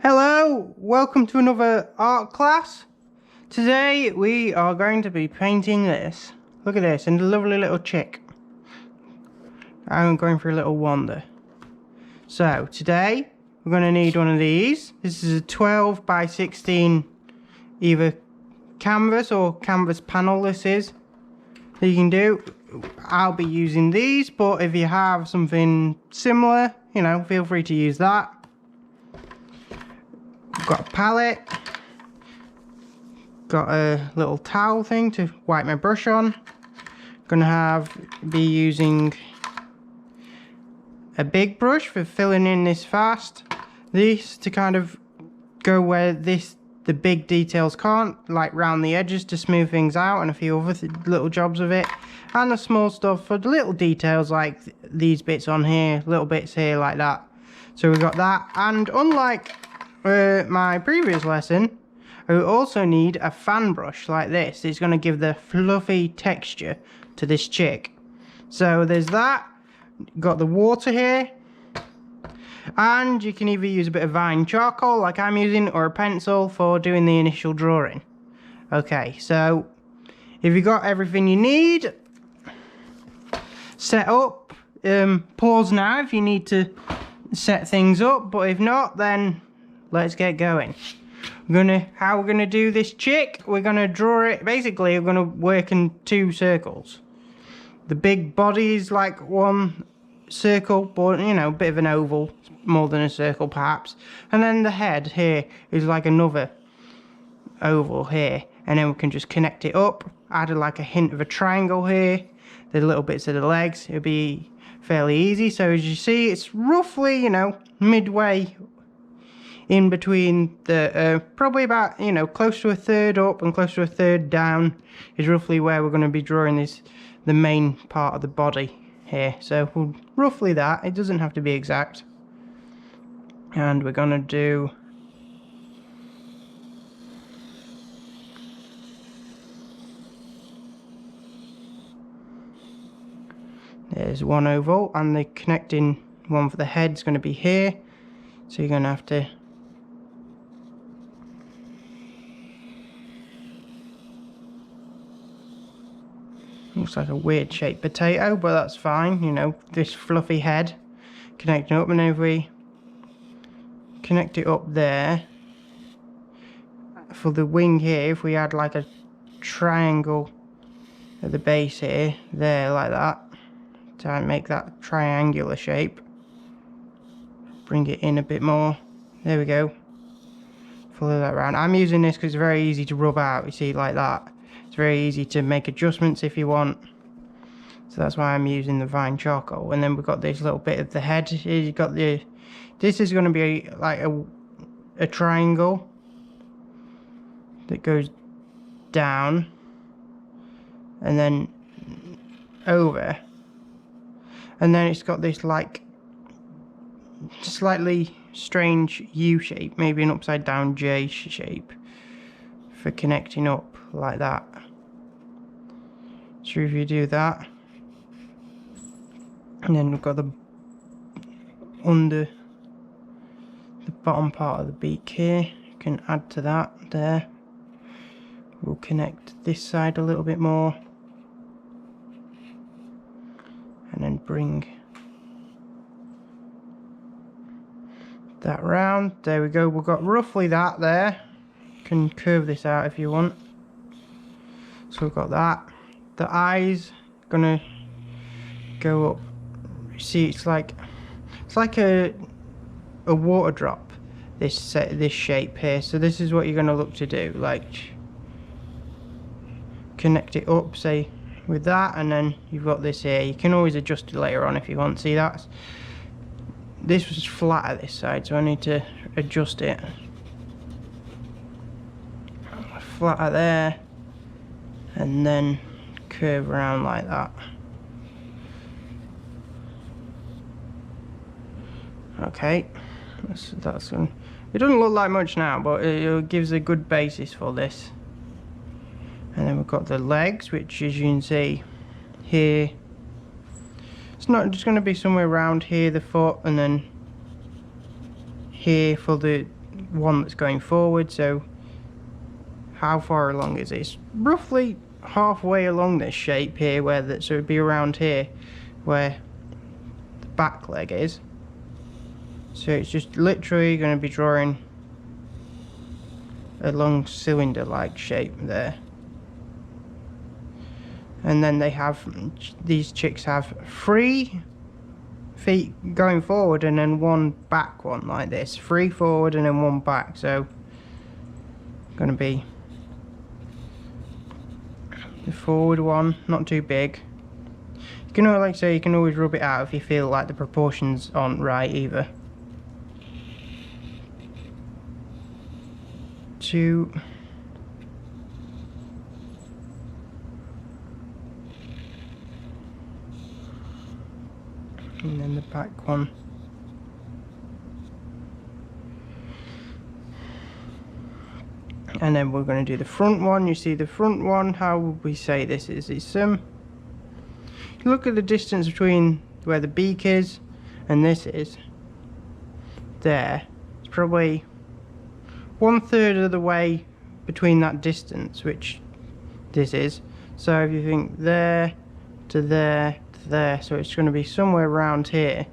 Hello, welcome to another art class. Today we are going to be painting this. Look at this, and a lovely little chick. I'm going for a little wander. So today we're going to need one of these. This is a 12 by 16 either canvas or canvas panel this is that you can do. I'll be using these, but if you have something similar, you know, feel free to use that. Got a palette, got a little towel thing to wipe my brush on. Gonna be using a big brush for filling in this fast. This to kind of go where the big details can't, like round the edges to smooth things out, and a few other little jobs of it. And the small stuff for the little details like these bits on here, little bits here like that. So we've got that, and unlike my previous lesson, I also need a fan brush like this. It's going to give the fluffy texture to this chick. So there's that. Got the water here, and you can either use a bit of vine charcoal like I'm using, or a pencil for doing the initial drawing. Okay, so if you've got everything you need set up, pause now if you need to set things up, but if not, then let's get going. How we're gonna do this chick, we're gonna draw it. Basically, we're gonna work in two circles. The big body is like one circle, but you know, a bit of an oval, more than a circle perhaps. And then the head here is like another oval here. And then we can just connect it up, add like a hint of a triangle here, the little bits of the legs. It'll be fairly easy. So as you see, it's roughly, you know, midway in between the, probably about, you know, close to a third up and close to a third down is roughly where we're going to be drawing this, the main part of the body here. So we'll, roughly that, it doesn't have to be exact. And we're going to do there's one oval, and the connecting one for the head is going to be here. So you're going to have to looks like a weird shaped potato, but that's fine, you know, this fluffy head connecting up. And then if we connect it up there for the wing here, if we add like a triangle at the base here, there, like that, to make that triangular shape, bring it in a bit more, there we go, follow that around. I'm using this because it's very easy to rub out, you see, like that. It's very easy to make adjustments if you want, so that's why I'm using the vine charcoal. And then we've got this little bit of the head here. You've got the, this is going to be like a triangle that goes down and then over, and then it's got this like slightly strange U shape, maybe an upside down J shape for connecting up like that. So if you do that, and then we've got the under the bottom part of the beak here, you can add to that there. We'll connect this side a little bit more, and then bring that round. There we go, we've got roughly that there. You can curve this out if you want. So we've got that. The eyes gonna go up. You see, it's like a water drop. This shape here. So this is what you're gonna look to do. Like connect it up, say with that, and then you've got this here. You can always adjust it later on if you want. See, this was flat at this side, so I need to adjust it. Flatter there, and then curve around like that. Okay, that's it doesn't look like much now, but it gives a good basis for this. And then we've got the legs, which as you can see here, it's not just going to be somewhere around here, the foot, and then here for the one that's going forward. So how far along is this? Roughly halfway along this shape here, where that, so it'd be around here where the back leg is. So it's just literally going to be drawing a long cylinder like shape there. And then they have, these chicks have 3 feet going forward and then 1 back one like this. 3 forward and then 1 back. So going to be the forward one, not too big. You can, like I say, you can always rub it out if you feel like the proportions aren't right either. 2. And then the back one. And then we're going to do the front one. You see the front one, how would we say this is? It's look at the distance between where the beak is and this is. There. It's probably 1/3 of the way between that distance, which this is. So if you think there to there to there, so it's going to be somewhere around here.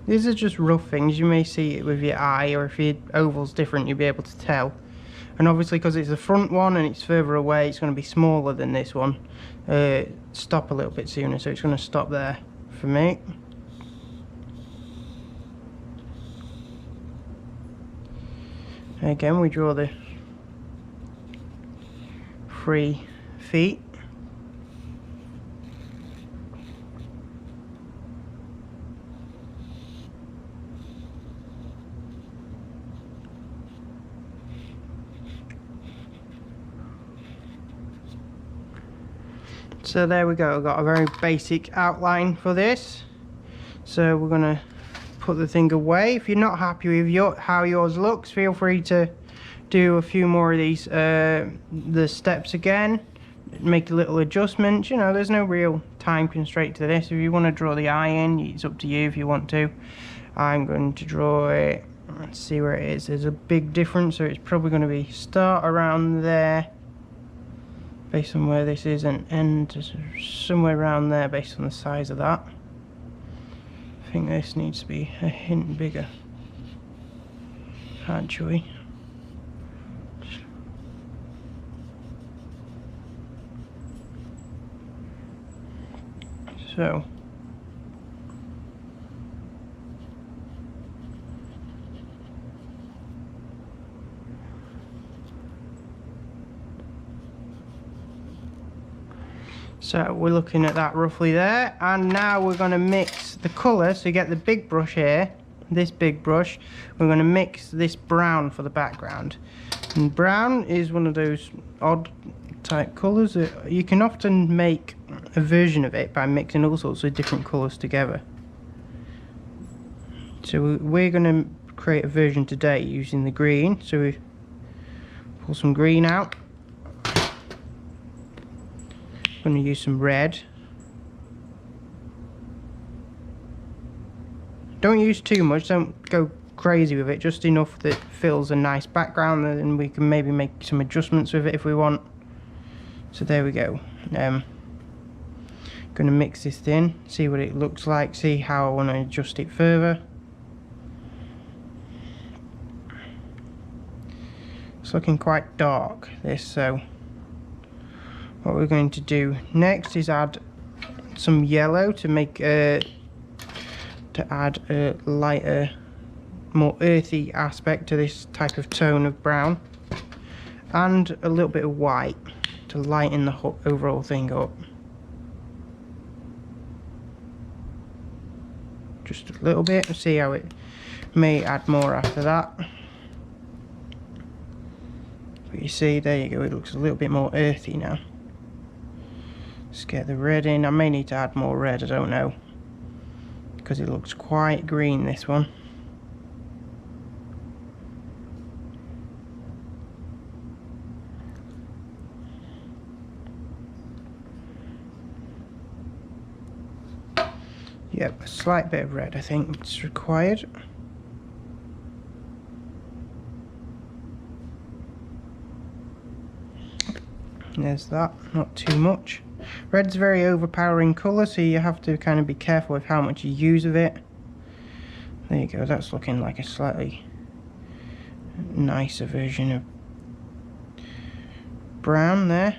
These are just rough things. You may see it with your eye, or if your oval's different you'll be able to tell. And obviously because it's the front one and it's further away, it's going to be smaller than this one. Stop a little bit sooner, so it's going to stop there for me. Again, we draw the 3 feet. So there we go, I've got a very basic outline for this. So we're going to put the thing away. If you're not happy with how yours looks, feel free to do a few more of these, the steps again, make a little adjustments. You know, there's no real time constraint to this. If you want to draw the eye in, it's up to you if you want to. I'm going to draw it, let's see where it is. There's a big difference, so it's probably going to be start around there based on where this is, and end somewhere around there based on the size of that. I think this needs to be a hint bigger, actually. So we're looking at that roughly there, and now we're going to mix the colour. So you get the big brush here, this big brush, we're going to mix this brown for the background. And brown is one of those odd type colours that you can often make a version of it by mixing all sorts of different colours together. So we're going to create a version today using the green. So we pull some green out. I'm going to use some red. Don't use too much, don't go crazy with it, just enough that fills a nice background, and we can maybe make some adjustments with it if we want. So there we go. Going to mix this in, see what it looks like, see how I want to adjust it further. It's looking quite dark, this, so what we're going to do next is add some yellow to make to add a lighter, more earthy aspect to this type of tone of brown, and a little bit of white to lighten the whole overall thing up. Just a little bit, see how it may add more after that. But you see, there you go, it looks a little bit more earthy now. Let's get the red in. I may need to add more red, I don't know, because it looks quite green, this one. Yep, a slight bit of red I think is required. There's that, not too much. Red's a very overpowering colour, so you have to kind of be careful with how much you use of it. There you go, that's looking like a slightly nicer version of brown there.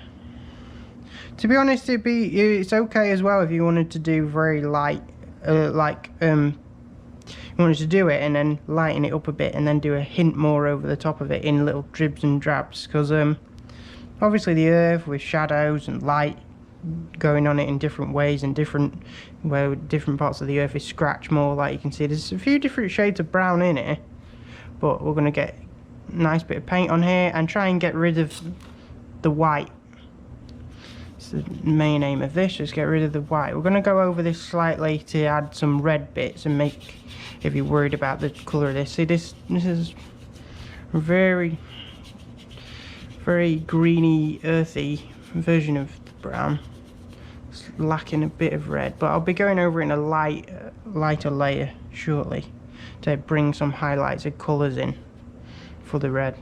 To be honest, it's okay as well if you wanted to do very light, you wanted to do it and then lighten it up a bit and then do a hint more over the top of it in little dribs and drabs, because obviously the earth with shadows and light going on it in different ways and where different parts of the earth is scratched more, like you can see there's a few different shades of brown in it, but we're going to get a nice bit of paint on here and try and get rid of the white. It's the main aim of this, just get rid of the white. We're going to go over this slightly to add some red bits and make, if you're worried about the colour of this, see this is a very greeny, earthy version of the brown. It's lacking a bit of red, but I'll be going over it in a lighter layer shortly to bring some highlights of colours in for the red.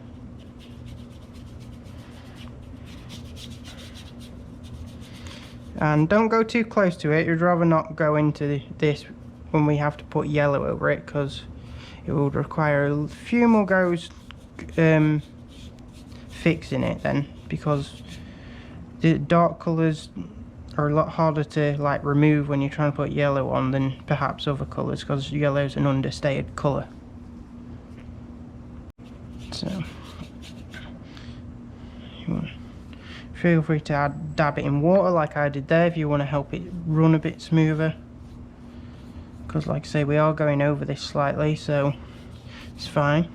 And don't go too close to it. You'd rather not go into this when we have to put yellow over it, because it would require a few more goes fixing it then, because the dark colours are a lot harder to like remove when you're trying to put yellow on than perhaps other colours, because yellow is an understated colour. So feel free to dab it in water like I did there if you want to help it run a bit smoother, because like I say, we are going over this slightly, so it's fine.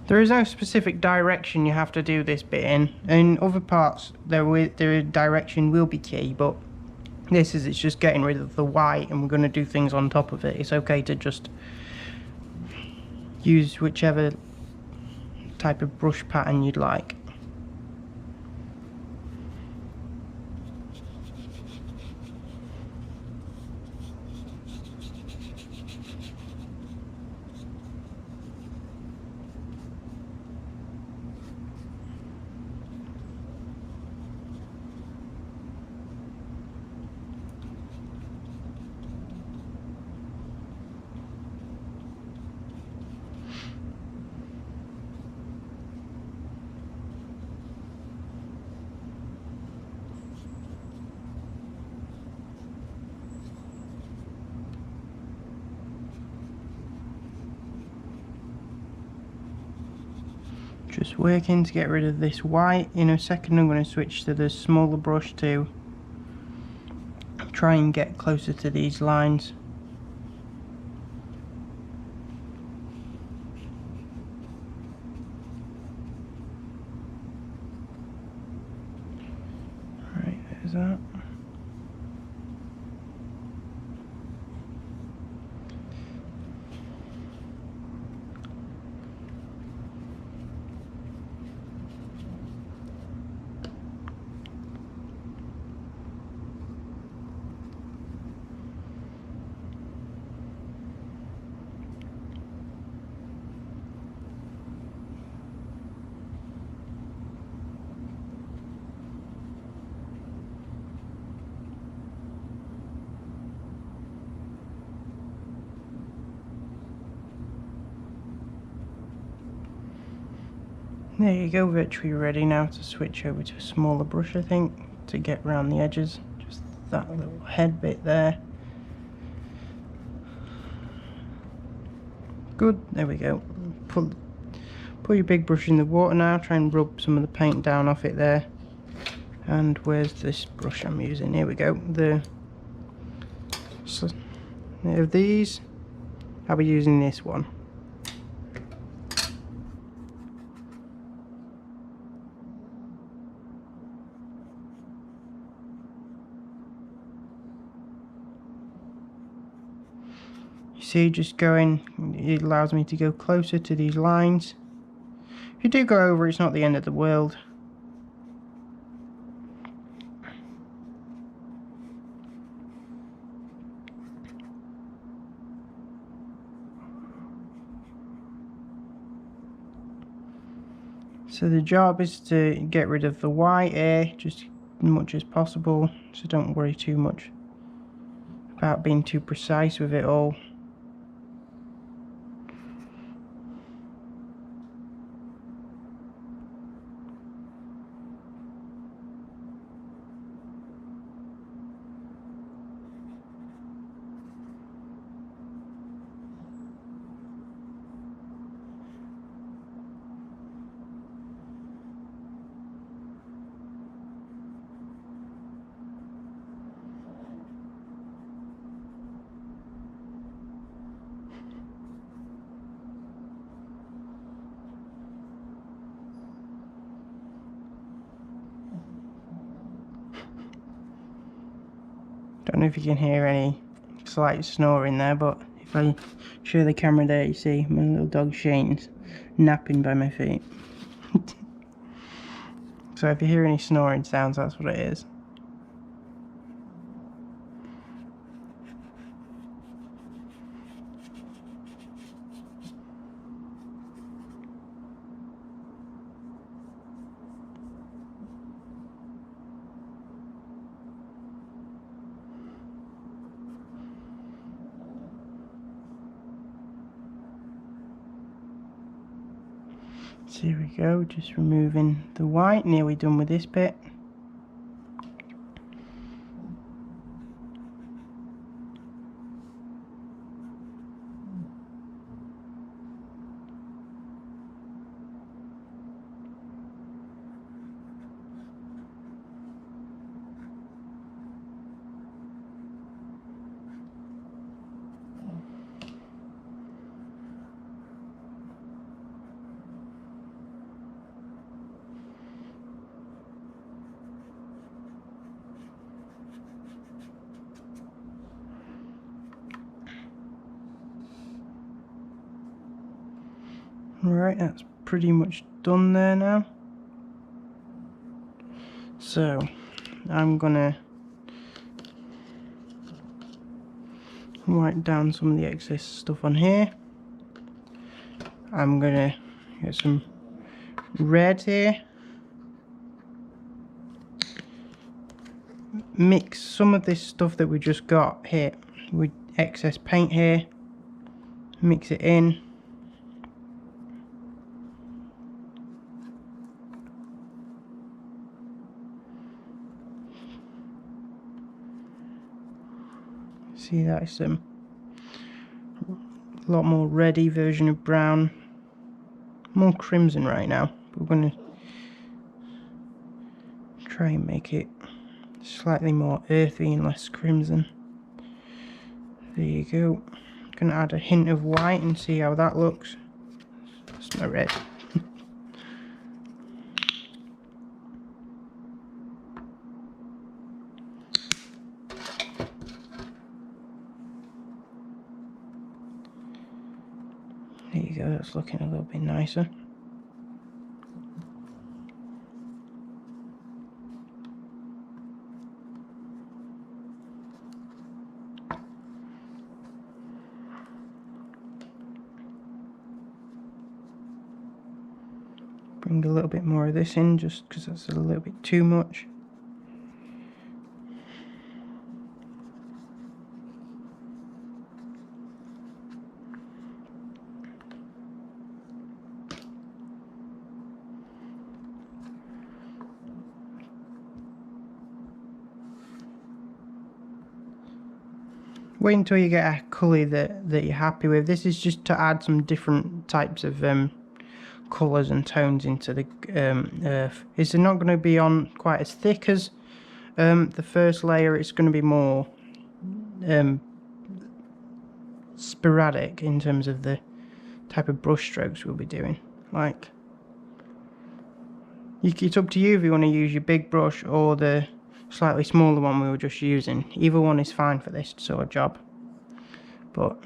There is no specific direction you have to do this bit in. In other parts, the direction will be key, but it's just getting rid of the white, and we're going to do things on top of it. It's okay to just use whichever type of brush pattern you'd like. Just working to get rid of this white. In a second I'm going to switch to the smaller brush to try and get closer to these lines. Right, there's that. There you go, virtually ready now to switch over to a smaller brush, I think, to get around the edges. Just that little head bit there. Good, there we go. Put your big brush in the water now, try and rub some of the paint down off it there. And where's this brush I'm using? Here we go. Of these, I'll be using this one. You see, just going, it allows me to go closer to these lines. If you do go over, it's not the end of the world. So the job is to get rid of the white here just as much as possible, so don't worry too much about being too precise with it all. Don't know if you can hear any slight snoring there, but if I show the camera there, you see my little dog Shane's napping by my feet. So if you hear any snoring sounds, that's what it is. So here we go, just removing the white, nearly done with this bit. Right, that's pretty much done there now. So I'm gonna wipe down some of the excess stuff on here. I'm gonna get some red here, mix some of this stuff that we just got here with excess paint here, mix it in. See, that's a lot more reddy version of brown, more crimson right now. We're going to try and make it slightly more earthy and less crimson. There you go. Going to add a hint of white and see how that looks. That's my red. There you go, that's looking a little bit nicer. Bring a little bit more of this in just because that's a little bit too much. Wait until you get a colour that you're happy with. This is just to add some different types of colours and tones into the earth. It's not going to be on quite as thick as the first layer. It's going to be more sporadic in terms of the type of brush strokes we'll be doing. Like, it's up to you if you want to use your big brush or the slightly smaller one we were just using. Either one is fine for this sort of job, but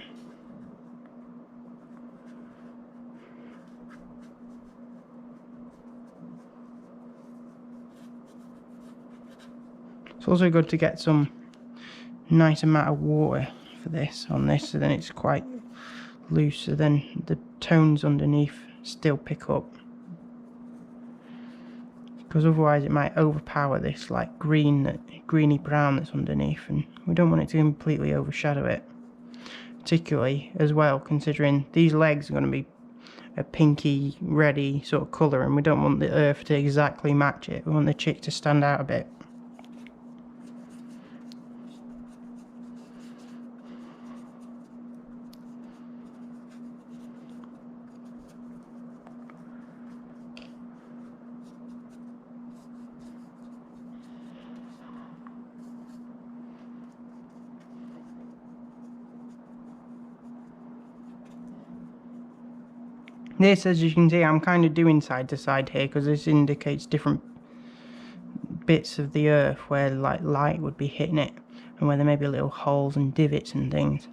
It's also good to get some nice amount of water for this on this, so then it's quite loose, so then the tones underneath still pick up, because otherwise it might overpower this like greeny brown that's underneath, and we don't want it to completely overshadow it, particularly as well considering these legs are going to be a pinky reddy sort of colour, and we don't want the earth to exactly match it. We want the chick to stand out a bit. This, as you can see, I'm kind of doing side to side here because this indicates different bits of the earth where like light would be hitting it, and where there may be little holes and divots and things.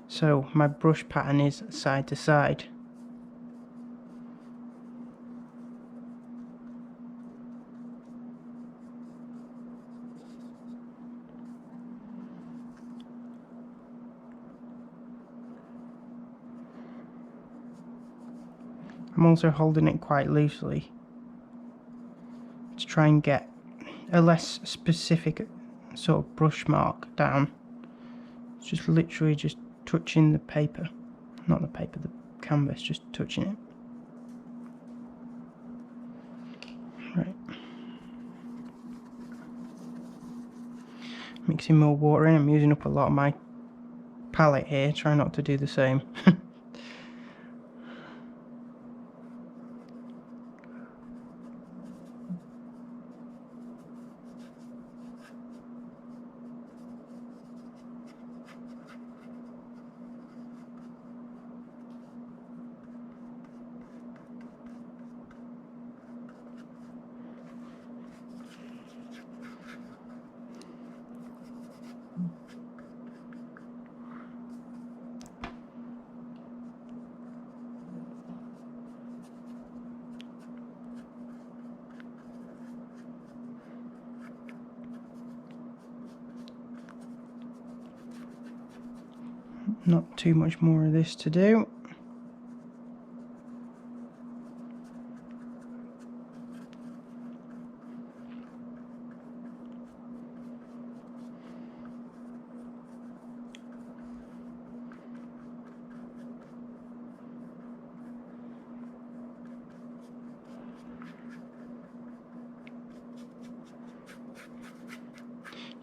So my brush pattern is side to side. I'm also holding it quite loosely to try and get a less specific sort of brush mark down. It's just literally just touching the paper, not the paper, the canvas, just touching it. Right. Mixing more water in. I'm using up a lot of my palette here, try not to do the same. Not too much more of this to do.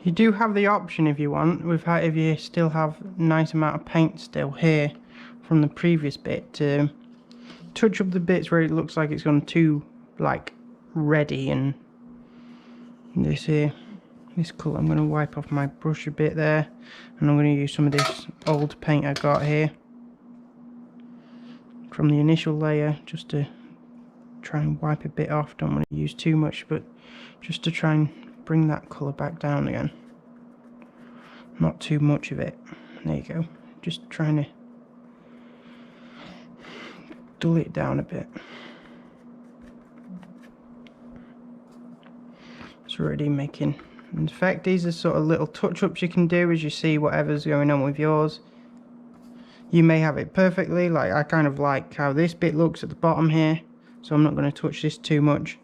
You do have the option, if you want, if you still have a nice amount of paint still here from the previous bit, to touch up the bits where it looks like it's gone too like reddy, and this here, this colour, I'm going to wipe off my brush a bit there, and I'm going to use some of this old paint I got here from the initial layer, just to try and wipe a bit off. Don't want to use too much, but just to try and bring that colour back down again. Not too much of it. There you go. Just trying to dull it down a bit. It's already making an effect. These are sort of little touch-ups you can do as you see whatever's going on with yours. You may have it perfectly, like I kind of like how this bit looks at the bottom here, so I'm not going to touch this too much.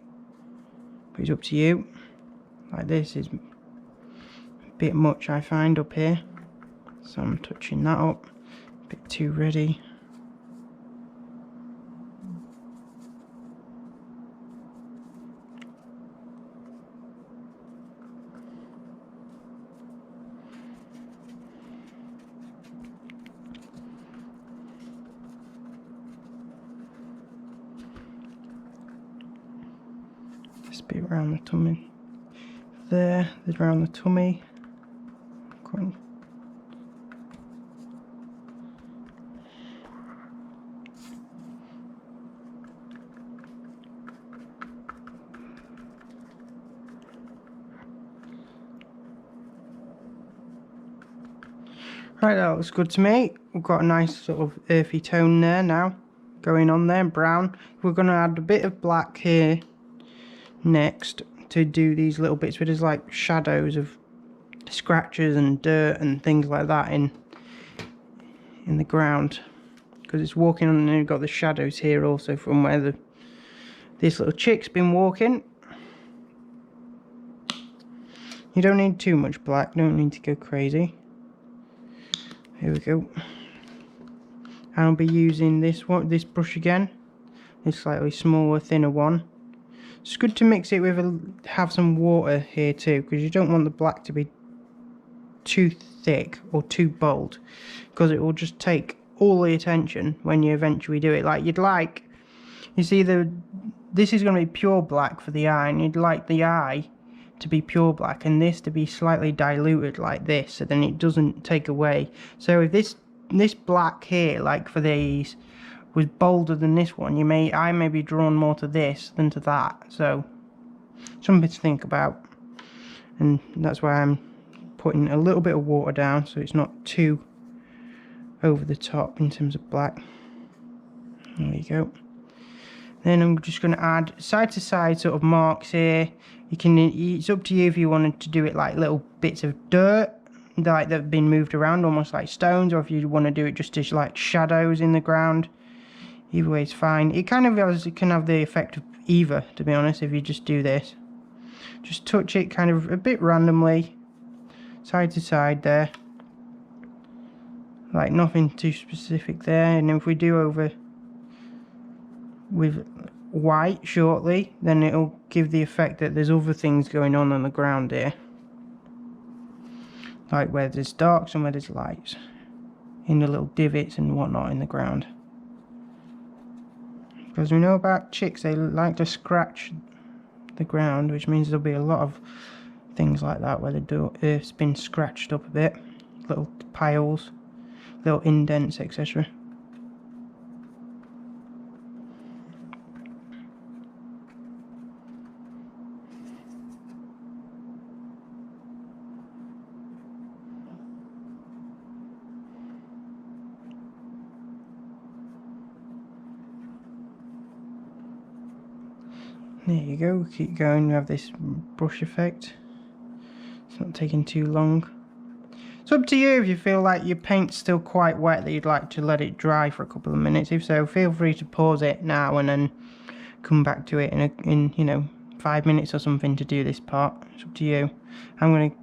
But it's up to you. Like this is a bit much, I find, up here, so I'm touching that up. A bit too ready. This bit around the tummy. There, around the tummy. Come on. Right, that looks good to me. We've got a nice sort of earthy tone there now going on there, brown. We're going to add a bit of black here next to do these little bits where there's like shadows of scratches and dirt and things like that in the ground, because it's walking on, and you've got the shadows here also from where this little chick's been walking. You don't need too much black, don't need to go crazy. Here we go. And I'll be using this brush again, this slightly smaller, thinner one. It's good to mix it with have some water here too, because you don't want the black to be too thick or too bold, because it will just take all the attention when you eventually do it. Like you see this is going to be pure black for the eye, and you'd like the eye to be pure black and this to be slightly diluted like this, so then it doesn't take away. So if this black here, like for these, was bolder than this one, I may be drawn more to this than to that. So something to think about, and that's why I'm putting a little bit of water down so it's not too over the top in terms of black. There you go. Then I'm just going to add side to side sort of marks here. It's up to you if you wanted to do it like little bits of dirt like that have been moved around, almost like stones, or if you want to do it just as like shadows in the ground. Either way is fine. It kind of can have the effect of either, to be honest, if you just do this. Just touch it kind of a bit randomly, side to side there. Like nothing too specific there. And if we do over with white shortly, then it'll give the effect that there's other things going on the ground here. Like where there's darks and where there's lights. In the little divots and whatnot in the ground. Because we know about chicks, they like to scratch the ground, which means there'll be a lot of things like that where the earth's been scratched up a bit. Little piles, little indents, etc. There you go, keep going, we have this brush effect. It's not taking too long. It's up to you if you feel like your paint's still quite wet that you'd like to let it dry for a couple of minutes. If so, feel free to pause it now and then come back to it in you know, 5 minutes or something to do this part. It's up to you. I'm going to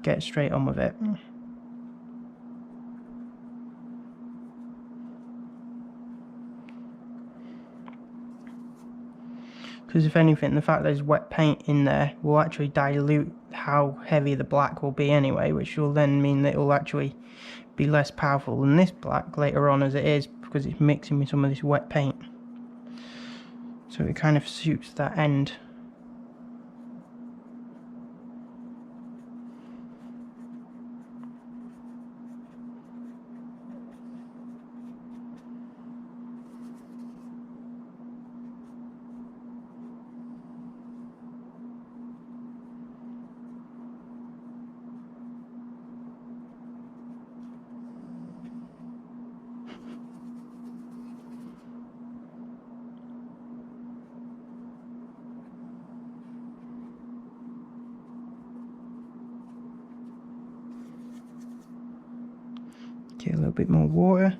get straight on with it. Because if anything, the fact there's wet paint in there will actually dilute how heavy the black will be anyway, which will then mean that it will actually be less powerful than this black later on as it is, because it's mixing with some of this wet paint. So it kind of suits that end. Get a little bit more water.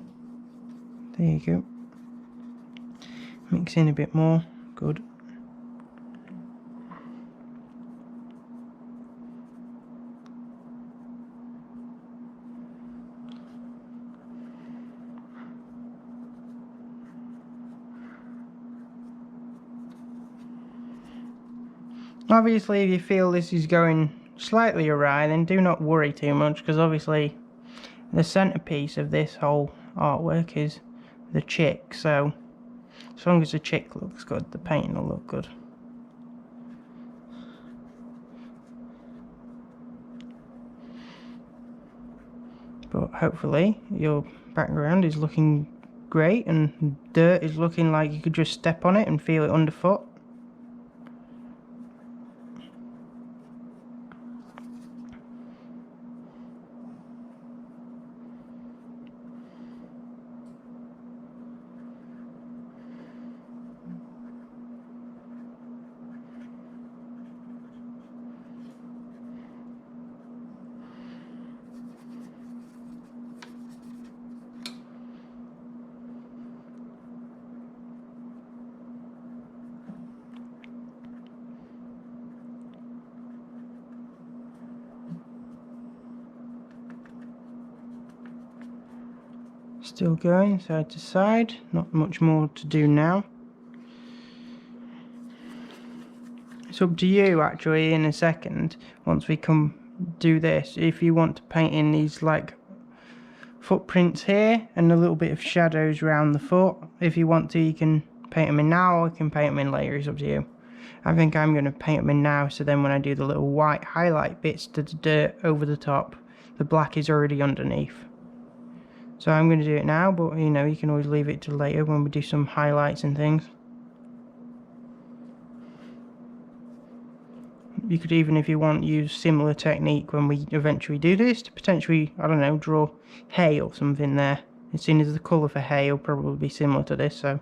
There you go. Mix in a bit more. Good. Obviously, if you feel this is going slightly awry, then do not worry too much, because obviously the centerpiece of this whole artwork is the chick, so as long as the chick looks good, the painting will look good. But hopefully your background is looking great and dirt is looking like you could just step on it and feel it underfoot. Still going side to side, not much more to do now. It's up to you actually in a second, once we come do this, if you want to paint in these like footprints here and a little bit of shadows around the foot. If you want to, you can paint them in now, or you can paint them in later, it's up to you. I think I'm going to paint them in now, so then when I do the little white highlight bits to the dirt over the top, the black is already underneath. So I'm going to do it now, but you know, you can always leave it to later when we do some highlights and things. You could even, if you want, use similar technique when we eventually do this to potentially, I don't know, draw hay or something there. As soon as the colour for hay will probably be similar to this, so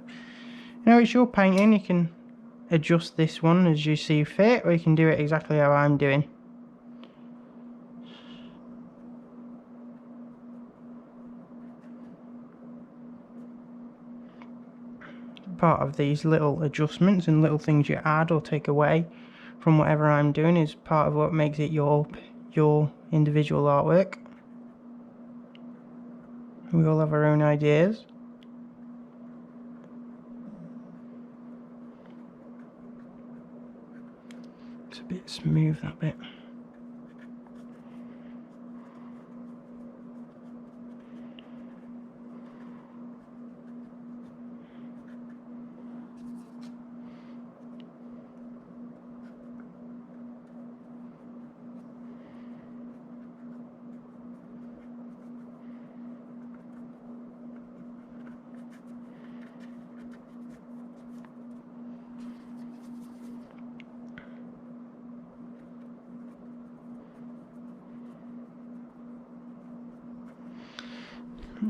you know, it's your painting. You can adjust this one as you see fit, or you can do it exactly how I'm doing. Part of these little adjustments and little things you add or take away from whatever I'm doing is part of what makes it your individual artwork. We all have our own ideas. It's a bit smooth, that bit.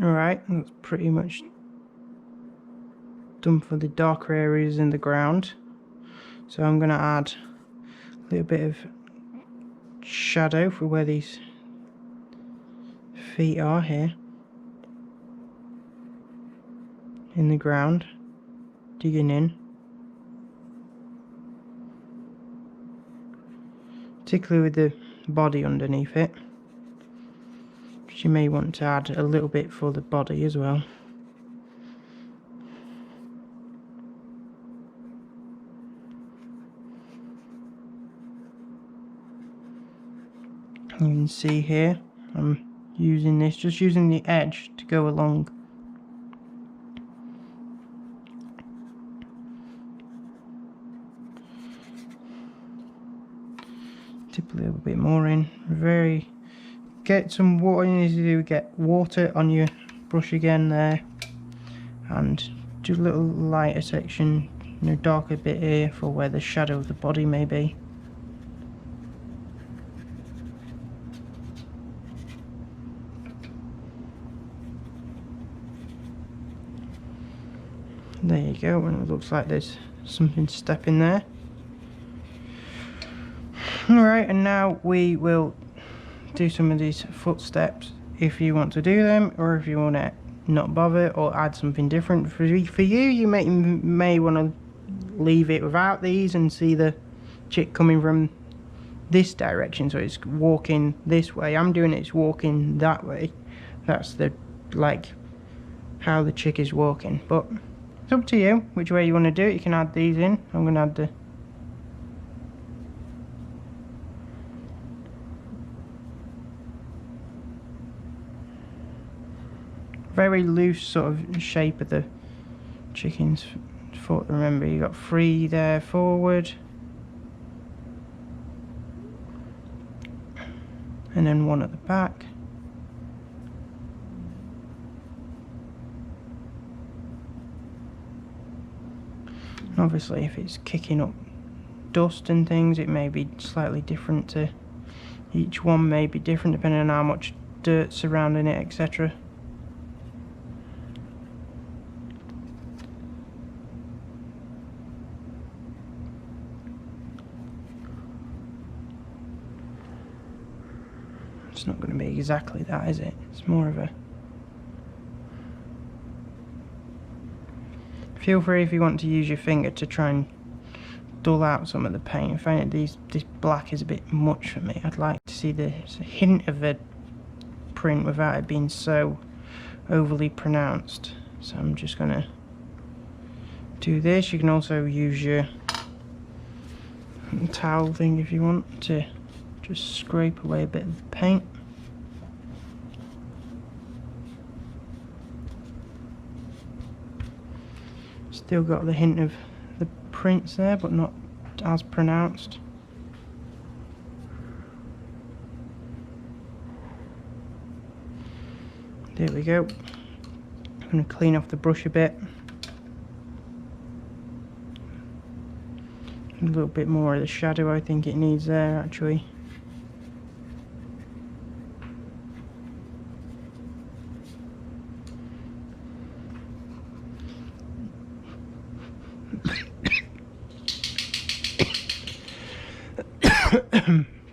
Alright, that's pretty much done for the darker areas in the ground. So I'm going to add a little bit of shadow for where these feet are here in the ground, digging in. Particularly with the body underneath it. You may want to add a little bit for the body as well. You can see here I'm using this, just using the edge to go along. Tip a little bit more in, get some water. You need to do, get water on your brush again there, and do a little lighter section, you know, darker bit here for where the shadow of the body may be. There you go, and it looks like there's something stepping there. Alright, and now we will do some of these footsteps if you want to do them, or if you want to not bother or add something different. For you, you may want to leave it without these and see the chick coming from this direction, so it's walking this way. I'm doing it's walking that way. That's the how the chick is walking, but it's up to you which way you want to do it. You can add these in. I'm going to add the very loose sort of shape of the chicken's foot. Remember, you got 3 there forward, and then 1 at the back. Obviously, if it's kicking up dust and things, it may be slightly different to each one, may be different depending on how much dirt surrounding it, etc. It's not going to be exactly that, is it? It's more of a... Feel free if you want to use your finger to try and dull out some of the paint. I find that this black is a bit much for me. I'd like to see there's a hint of a print without it being so overly pronounced. So I'm just gonna do this. You can also use your towel thing if you want to just scrape away a bit of the paint. Still got the hint of the prints there, but not as pronounced. There we go. I'm going to clean off the brush a bit. A little bit more of the shadow I think it needs there actually.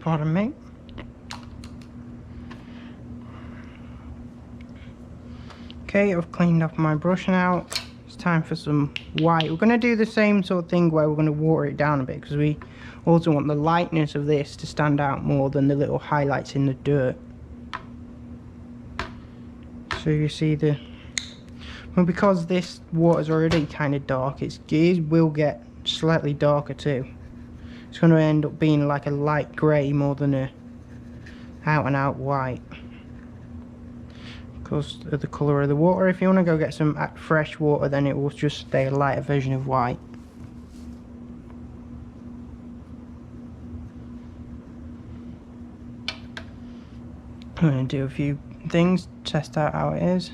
Pardon me. Okay, I've cleaned off my brush now. It's time for some white. We're going to do the same sort of thing where we're going to water it down a bit, because we also want the lightness of this to stand out more than the little highlights in the dirt. So you see well, because this water's already kind of dark, it will get slightly darker too. It's going to end up being like a light grey more than a out and out white, because of the colour of the water. If you want to go get some fresh water, then it will just stay a lighter version of white. I'm going to do a few things, test out how it is.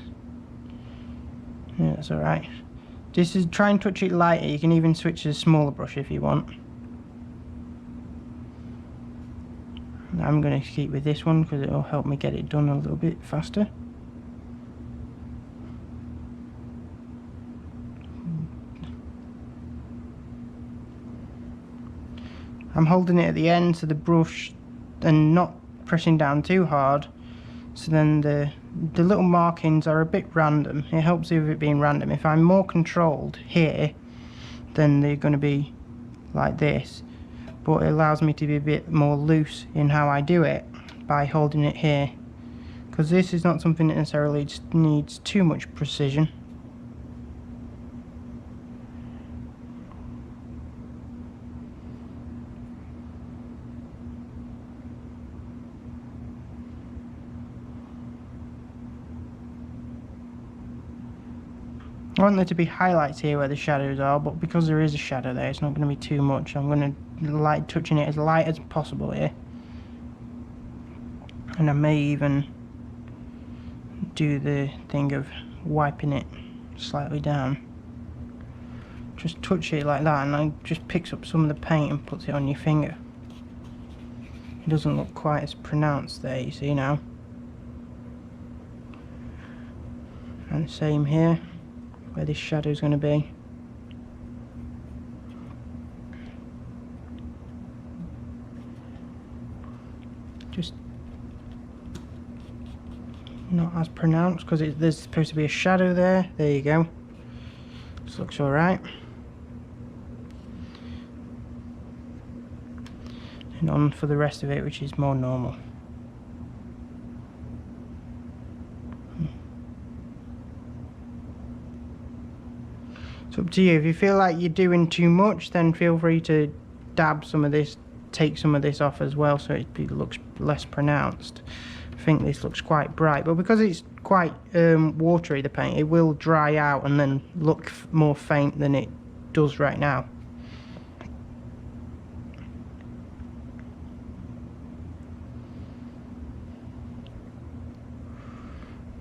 Yeah, that's alright. This is, try and touch it lighter. You can even switch to a smaller brush if you want. I'm going to keep with this one because it will help me get it done a little bit faster. I'm holding it at the end so the brush, and not pressing down too hard, so then the little markings are a bit random. It helps with it being random. If I'm more controlled here, then they're going to be like this, but it allows me to be a bit more loose in how I do it by holding it here, because this is not something that necessarily needs too much precision. I want there to be highlights here where the shadows are, but because there is a shadow there, it's not going to be too much. I'm going to like touching it as light as possible here, and I may even do the thing of wiping it slightly down. Just touch it like that, and it just picks up some of the paint and puts it on your finger. It doesn't look quite as pronounced there, you see now. And same here, where this shadow is going to be. Just not as pronounced because there's supposed to be a shadow there. There you go. This looks alright. And on for the rest of it, which is more normal. It's up to you. If you feel like you're doing too much, then feel free to dab some of this, take some of this off as well, so it looks less pronounced. I think this looks quite bright, but because it's quite watery, the paint, it will dry out and then look more faint than it does right now.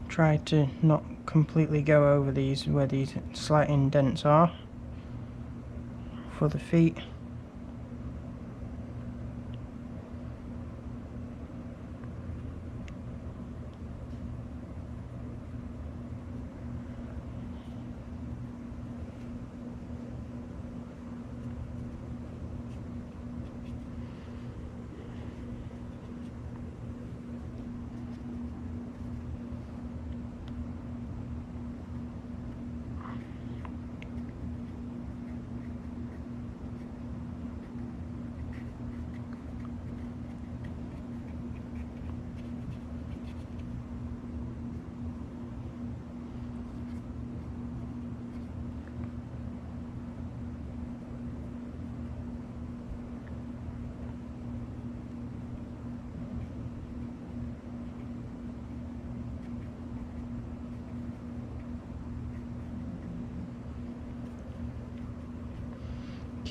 Try to not completely go over these where these slight indents are for the feet.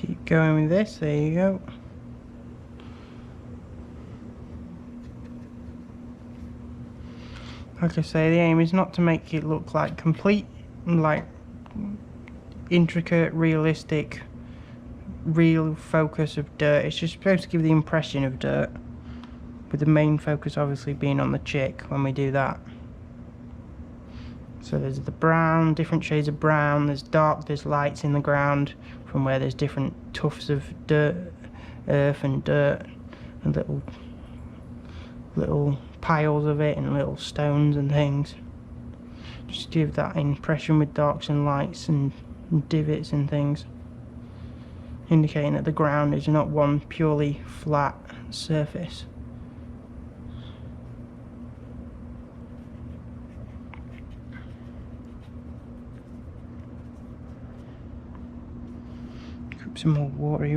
Keep going with this, there you go. Like I say, the aim is not to make it look like complete, like intricate, realistic, real focus of dirt. It's just supposed to give the impression of dirt, with the main focus obviously being on the chick when we do that. So there's the brown, different shades of brown, there's dark, there's lights in the ground from where there's different tufts of dirt, earth and dirt, and little piles of it and little stones and things. Just give that impression with darks and lights and divots and things, indicating that the ground is not one purely flat surface. Some more watery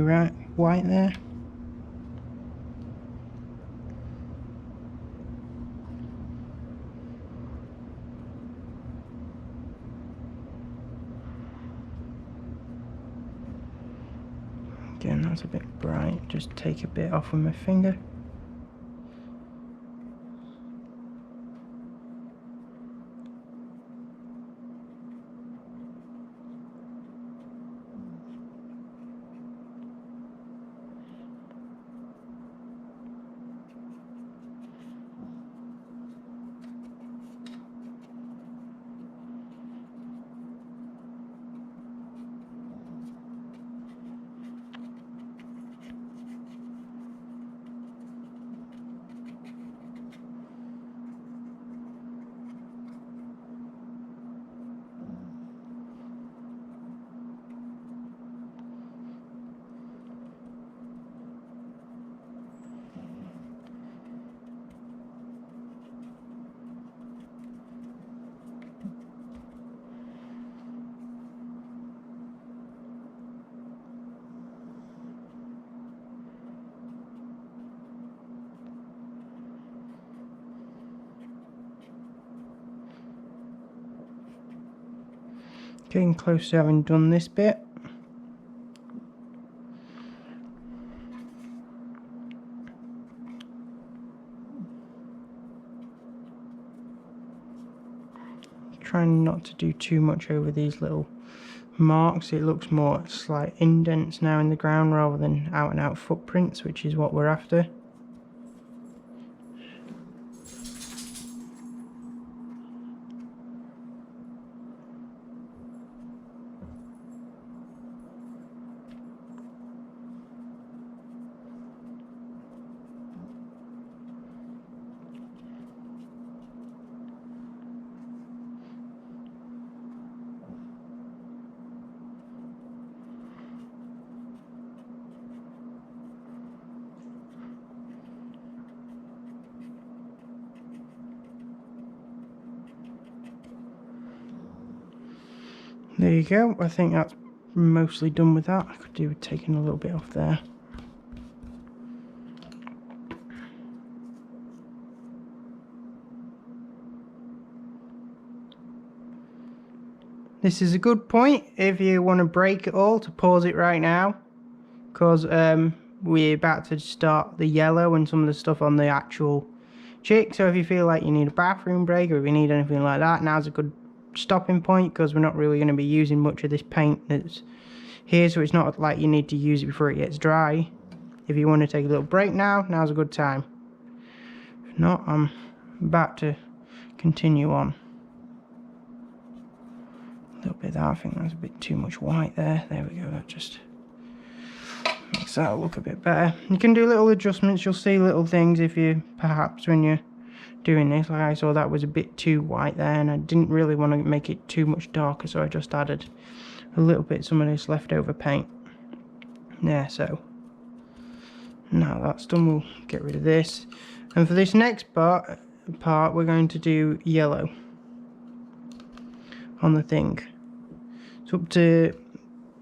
white there. Again, that's a bit bright. Just take a bit off with my finger. Getting close to having done this bit. Trying not to do too much over these little marks. It looks more slight indents now in the ground rather than out and out footprints, which is what we're after. There you go. I think that's mostly done with that. I could do with taking a little bit off there. This is a good point if you want to break it all, to pause it right now, because we're about to start the yellow and some of the stuff on the actual chick. So if you feel like you need a bathroom break, or if you need anything like that, now's a good stopping point, because we're not really going to be using much of this paint that's here, so it's not like you need to use it before it gets dry. If you want to take a little break now, now's a good time. If not, I'm about to continue on. A little bit of that, I think that's a bit too much white there. There we go, that just makes that look a bit better. You can do little adjustments, you'll see little things if you, perhaps when you're doing this, like I saw that was a bit too white there, and I didn't really want to make it too much darker, so I just added a little bit some of this leftover paint there. So now that's done, we'll get rid of this, and for this next part we're going to do yellow on the thing. It's up to,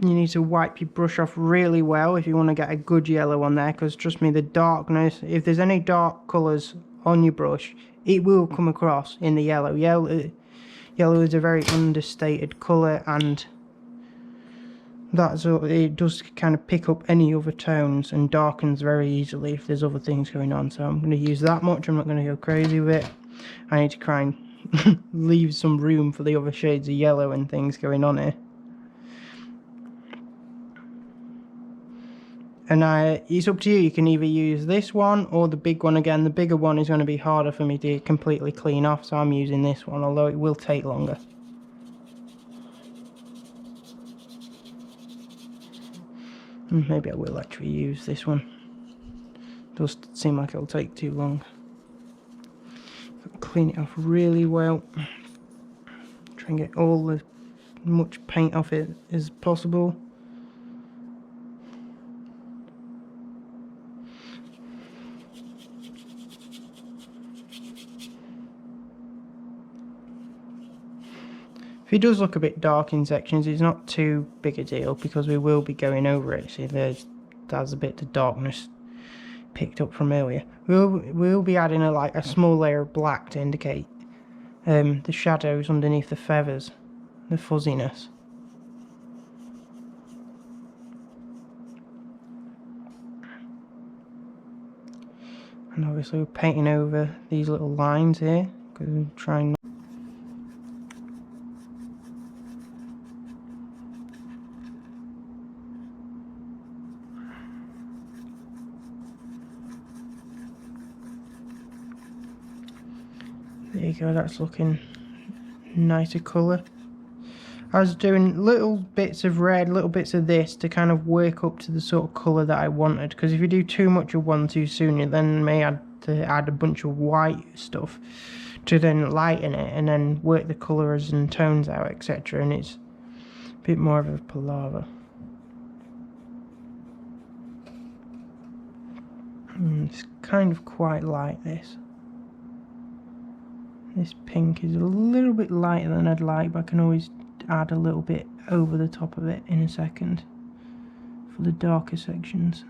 you need to wipe your brush off really well if you want to get a good yellow on there, because trust me, the darkness, if there's any dark colours on your brush, it will come across in the yellow. Yellow is a very understated colour, and That's all. It does kind of pick up any other tones and darkens very easily if there's other things going on. So I'm going to use that much. I'm not going to go crazy with it. I need to try and leave some room for the other shades of yellow and things going on here. And it's up to you. You can either use this one or the big one again. The bigger one is going to be harder for me to completely clean off, so I'm using this one, although it will take longer. Maybe I will actually use this one. It does seem like it'll take too long. Clean it off really well. Try and get all the much paint off it as possible. If it does look a bit dark in sections, it's not too big a deal because we will be going over it. See, there's a bit of darkness picked up from earlier. We'll be adding a small layer of black to indicate the shadows underneath the feathers, the fuzziness. And obviously we're painting over these little lines here because we're trying. There you go, that's looking nicer colour. I was doing little bits of red, little bits of this to kind of work up to the sort of colour that I wanted, because if you do too much of one too soon, you then may have to add a bunch of white stuff to then lighten it and then work the colours and tones out, etc. And it's a bit more of a palaver. It's kind of quite light, this. This pink is a little bit lighter than I'd like, but I can always add a little bit over the top of it in a second for the darker sections.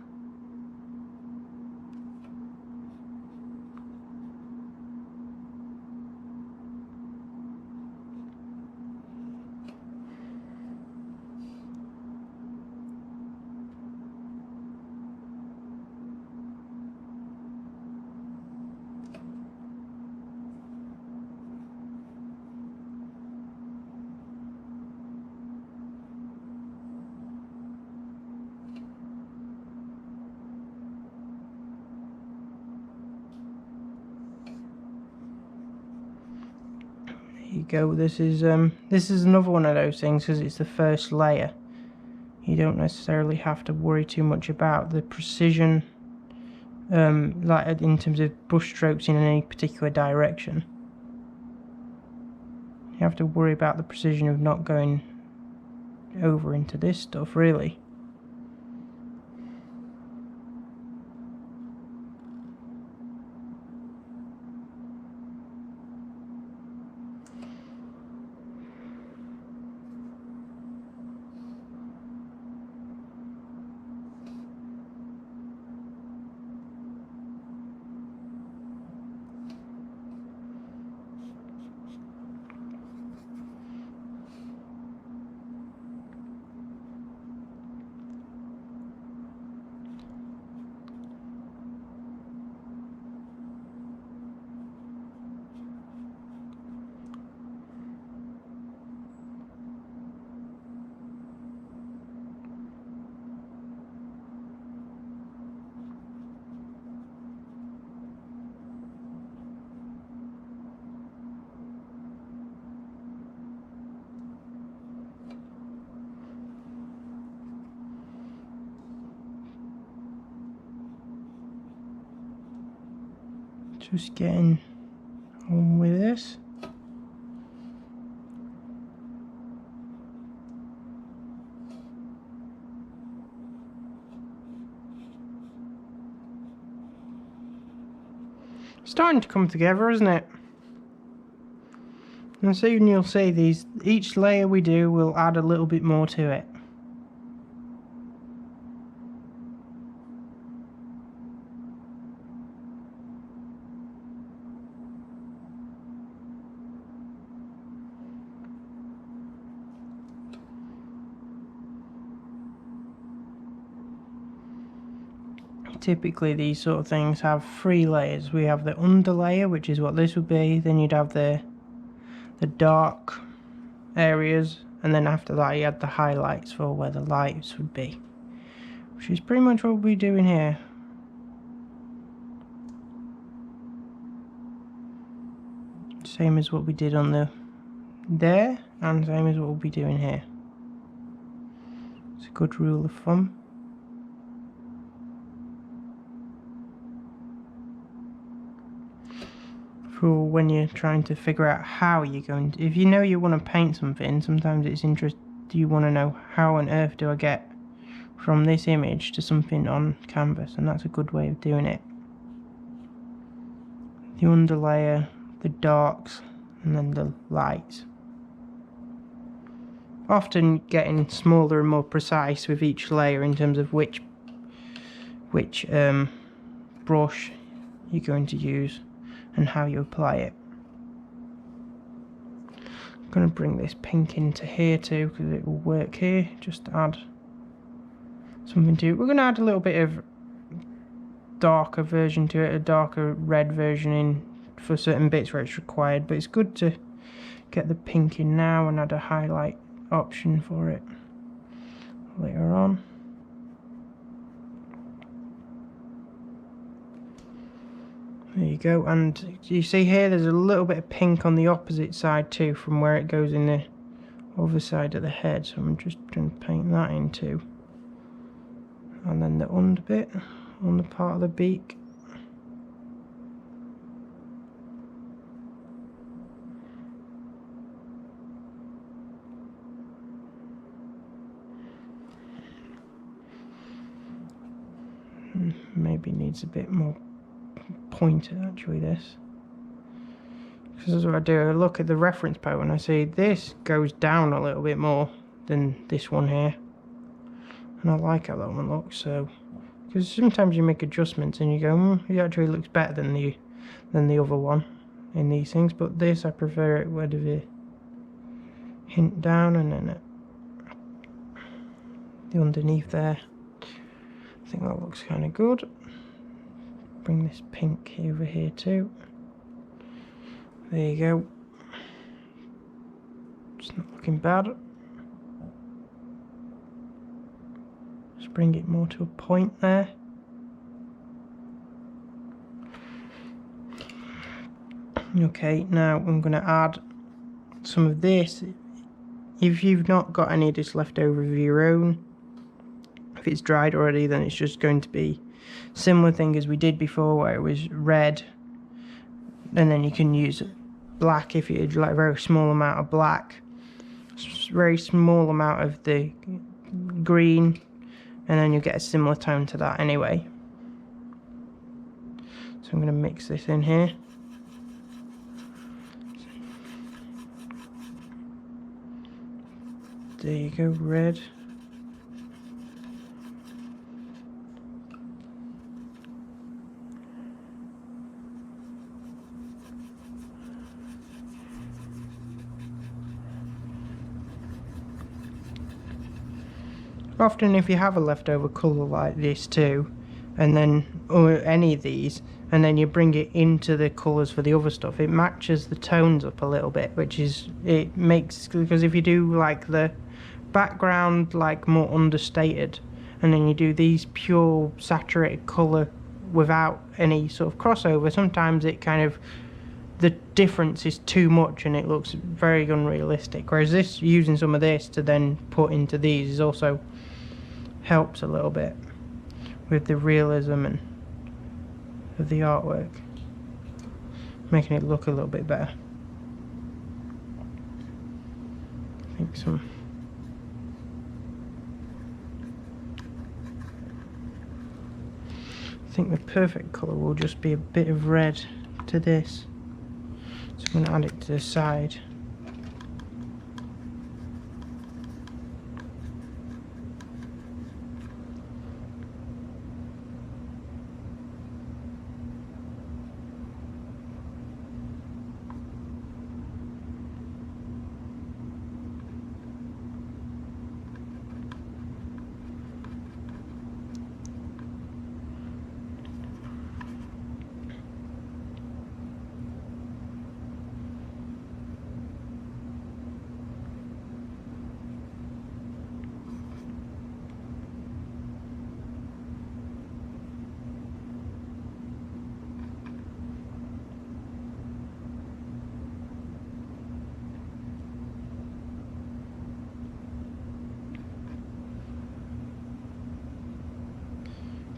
You go. This is another one of those things because it's the first layer. You don't necessarily have to worry too much about the precision, like in terms of brush strokes in any particular direction. You have to worry about the precision of not going over into this stuff, really. Just getting on with this. Starting to come together, isn't it? And soon you'll see each layer we do will add a little bit more to it. typically these sort of things have 3 layers. We have the under layer, which is what this would be, then you'd have the dark areas, and then after that you had the highlights for where the lights would be, which is pretty much what we're doing here. Same as what we did on the there, and same as what we'll be doing here. It's a good rule of thumb. For when you're trying to figure out how you're going to, if you know you want to paint something, sometimes it's interesting, you want to know how on earth do I get from this image to something on canvas, and that's a good way of doing it. The underlayer, the darks, and then the lights. Often getting smaller and more precise with each layer in terms of which brush you're going to use and how you apply it. I'm going to bring this pink into here too, because it will work here, just to add something to it. We're going to add a little bit of darker version to it, a darker red version in for certain bits where it's required, but it's good to get the pink in now and add a highlight option for it later on. There you go, and you see here there's a little bit of pink on the opposite side too from where it goes in the other side of the head, so I'm just going to paint that in too. And then the under bit, on the part of the beak. Maybe needs a bit more pointed actually, this, because that's what I do. I look at the reference point and I see this goes down a little bit more than this one here, and I like how that one looks. So, because sometimes you make adjustments and you go, it actually looks better than the other one in these things, but this I prefer it with a hint down and then the underneath there. I think that looks kind of good. Bring this pink over here too. There you go. It's not looking bad. Just bring it more to a point there. Okay, now I'm going to add some of this. If you've not got any of this left over of your own, if it's dried already, then it's just going to be similar thing as we did before, where it was red, and then you can use black if you'd like a very small amount of black, very small amount of the green, and then you get a similar tone to that anyway. So I'm going to mix this in here. There you go, red. Often if you have a leftover colour like this too, and then, or any of these, and then you bring it into the colours for the other stuff, it matches the tones up a little bit, which is, it makes, because if you do like the background like more understated, and then you do these pure saturated colour without any sort of crossover, sometimes it kind of, the difference is too much and it looks very unrealistic, whereas this, using some of this to then put into these, is also helps a little bit with the realism and of the artwork, making it look a little bit better. I think the perfect colour will just be a bit of red to this, so I'm going to add it to the side.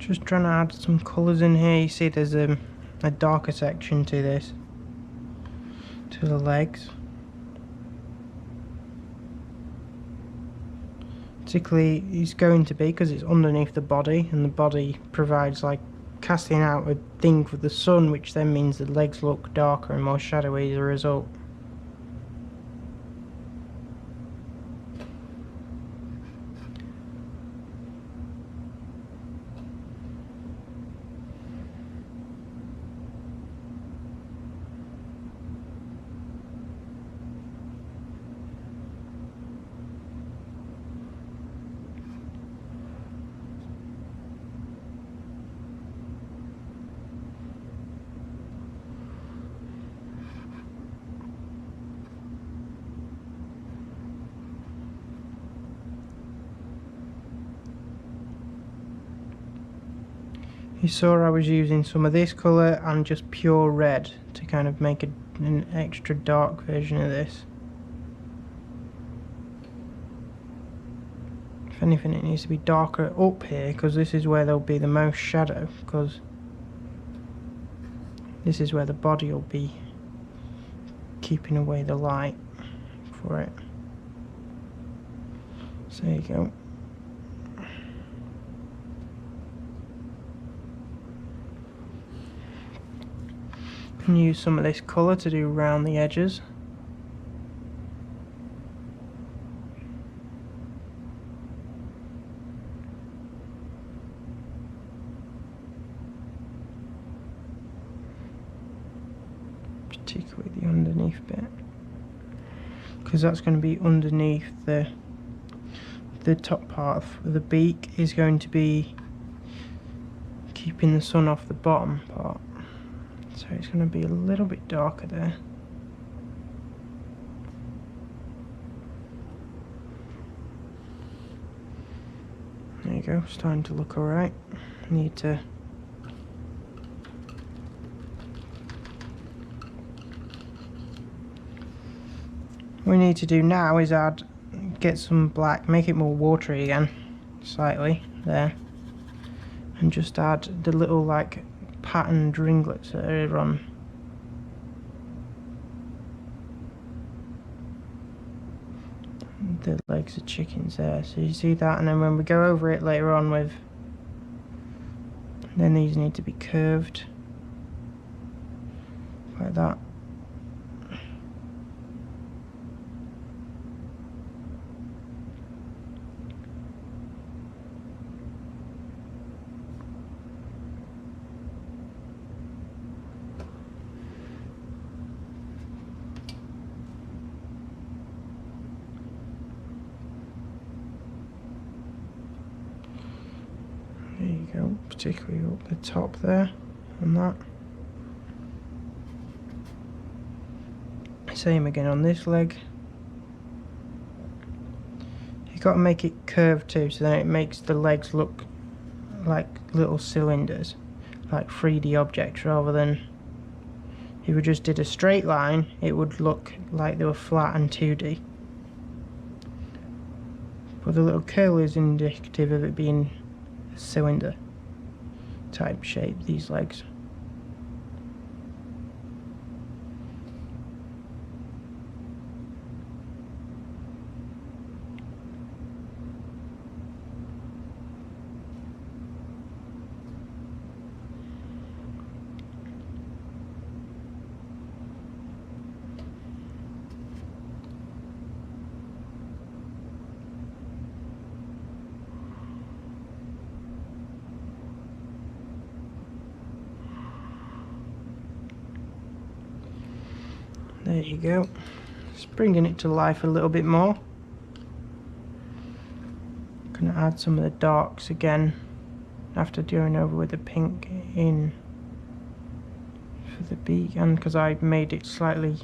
Just trying to add some colours in here. You see there's a darker section to this, to the legs. Particularly it's going to be because it's underneath the body, and the body provides like casting out a thing for the sun, which then means the legs look darker and more shadowy as a result. You saw I was using some of this colour and just pure red to kind of make an extra dark version of this. If anything, it needs to be darker up here because this is where there'll be the most shadow, because this is where the body will be keeping away the light for it. So there you go. Can use some of this colour to do around the edges. Particularly the underneath bit, because that's going to be underneath the top part of the beak is going to be keeping the sun off the bottom part. So it's going to be a little bit darker there. There you go, starting to look alright. Need to what we need to do now is get some black, make it more watery again, slightly, there. And just add the little like patterned ringlets that are on. The legs of chickens there, so you see that, and then when we go over it later on with, then these need to be curved like that. There you go, particularly up the top there, and that. Same again on this leg. You've got to make it curved too, so then it makes the legs look like little cylinders, like 3D objects, rather than if we just did a straight line, it would look like they were flat and 2D. But the little curl is indicative of it being cylinder type shape, these legs. There you go. Just bringing it to life a little bit more. Gonna add some of the darks again after going over with the pink in for the beak, and because I made it slightly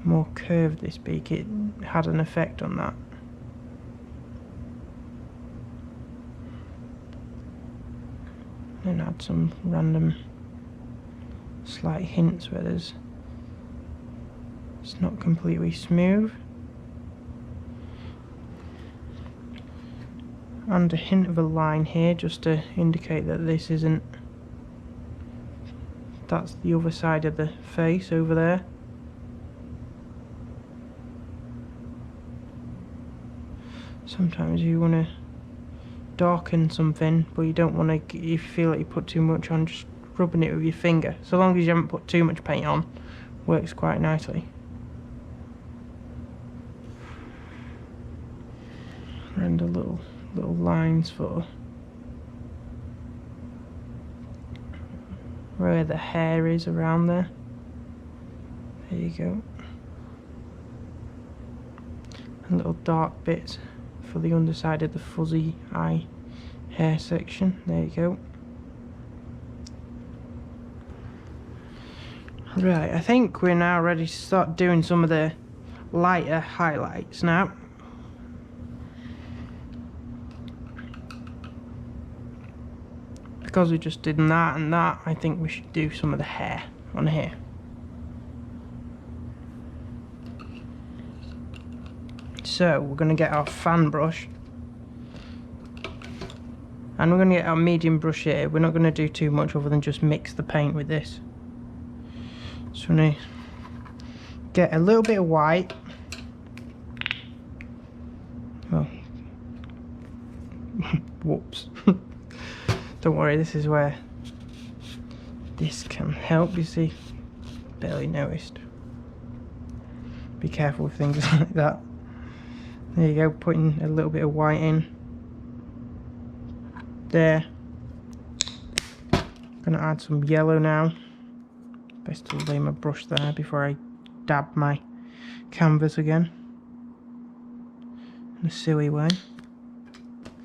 more curved, this beak, it had an effect on that. And add some random slight hints where it's not completely smooth. and a hint of a line here just to indicate that this isn't, that's the other side of the face over there. Sometimes you want to darken something, but you don't want to, if you feel like you put too much on, just rubbing it with your finger, so long as you haven't put too much paint on, works quite nicely. And a little lines for where the hair is around there. There you go. And little dark bits for the underside of the fuzzy eye hair section. There you go. Right, I think we're now ready to start doing some of the lighter highlights now. Because we just did that and that, I think we should do some of the hair on here. So we're going to get our fan brush, and we're going to get our medium brush here. We're not going to do too much other than just mix the paint with this. So we're going to get a little bit of white. Oh. Whoops. Don't worry, this is where this can help, you see. Barely noticed. Be careful with things like that. There you go, putting a little bit of white in. There. Gonna add some yellow now. Best to lay my brush there before I dab my canvas again. In a silly way.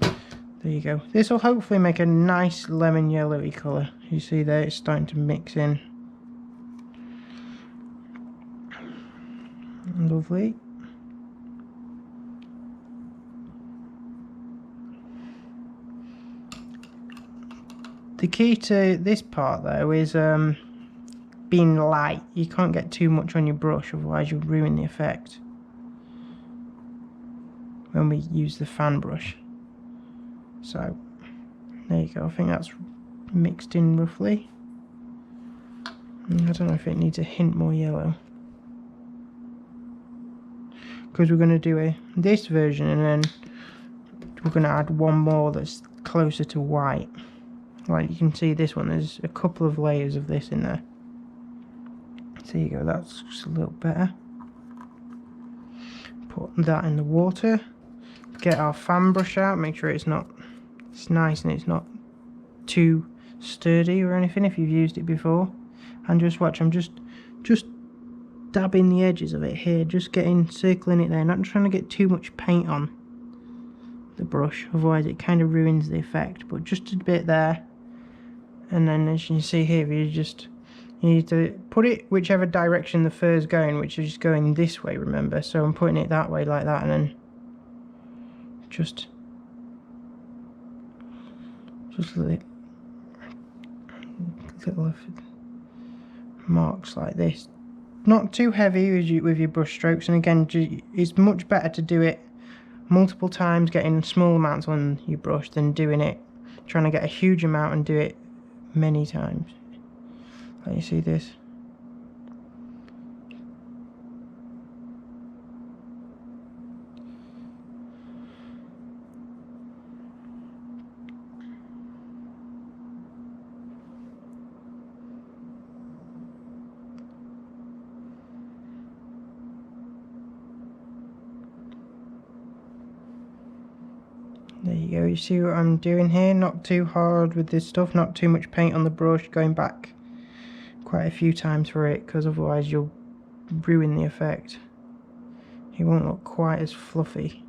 There you go. This will hopefully make a nice lemon yellowy colour. You see there, it's starting to mix in. Lovely. The key to this part though is being light. You can't get too much on your brush, otherwise you'll ruin the effect when we use the fan brush. So there you go, I think that's mixed in roughly. I don't know if it needs a hint more yellow, because we're going to do this version and then we're going to add one more that's closer to white. Like you can see this one, there's a couple of layers of this in there. So there you go, that's just a little better. Put that in the water. Get our fan brush out, make sure it's nice and it's not too sturdy or anything if you've used it before. And just watch, I'm just dabbing the edges of it here, just circling it there, not trying to get too much paint on the brush, otherwise it kind of ruins the effect, but just a bit there. And then as you can see here, you need to put it whichever direction the fur's going, which is going this way, remember, so I'm putting it that way like that, and then just little marks like this, not too heavy with your brush strokes. And again, it's much better to do it multiple times, getting small amounts on your brush, than trying to get a huge amount and do it many times. Like you see this. There you go, you see what I'm doing here? Not too hard with this stuff, not too much paint on the brush, going back quite a few times for it, because otherwise you'll ruin the effect. It won't look quite as fluffy.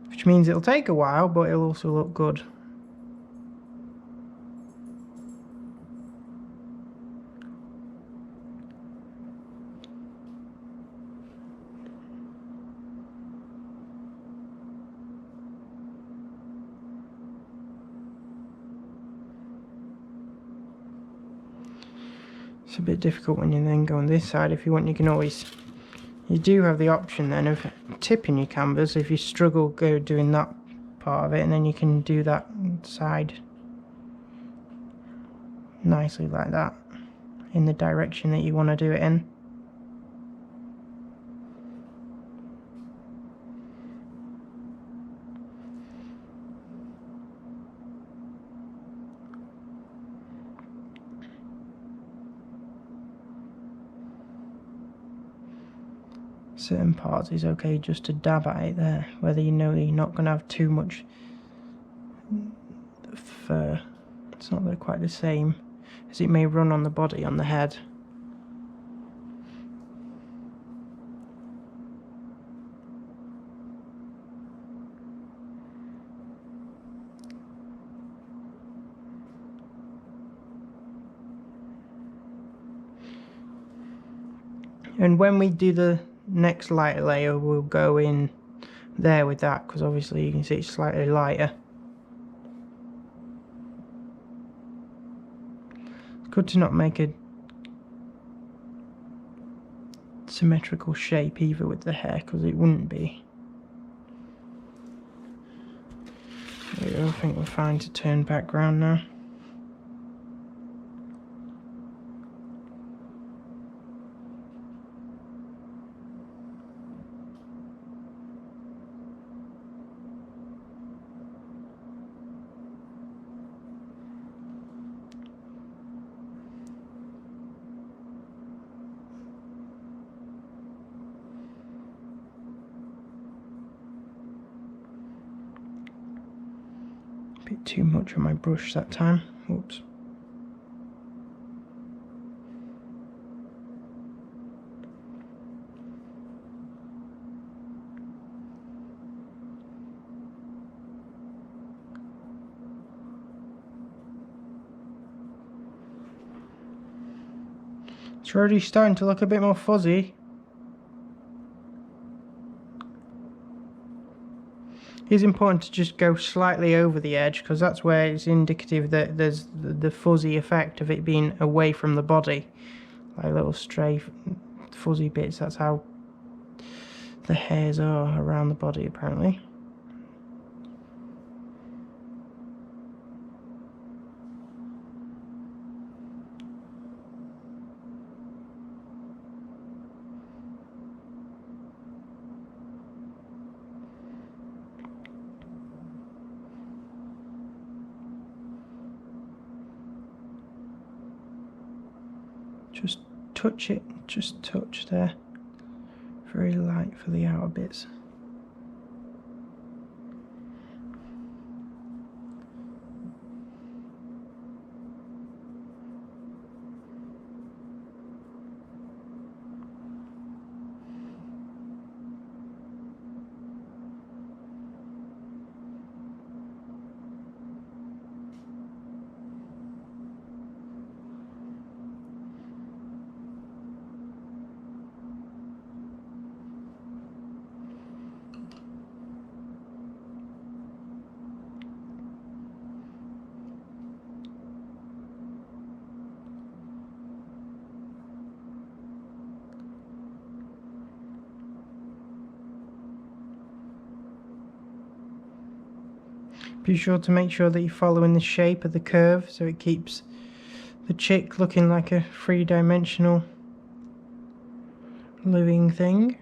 Which means it'll take a while, but it'll also look good. It's a bit difficult when you then go on this side. If you want, you can always, you do have the option then of tipping your canvas if you struggle doing that part of it, and then you can do that side nicely like that in the direction that you want to do it in. Certain parts is okay just to dab at it there, whether you know that you're not going to have too much fur. It's not quite the same as it may run on the body, on the head. And when we do the next lighter layer, we'll go in there with that, because obviously you can see it's slightly lighter. It's good to not make a symmetrical shape either with the hair, because it wouldn't be. There we go, I think we're fine to turn background now. Bit too much on my brush that time. Whoops. It's already starting to look a bit more fuzzy. It's important to just go slightly over the edge, because that's where it's indicative that there's the fuzzy effect of it being away from the body, like little stray fuzzy bits. That's how the hairs are around the body, apparently. Just touch it, just touch there. Very light for the outer bits. Be sure to make sure that you're following the shape of the curve so it keeps the chick looking like a three-dimensional living thing.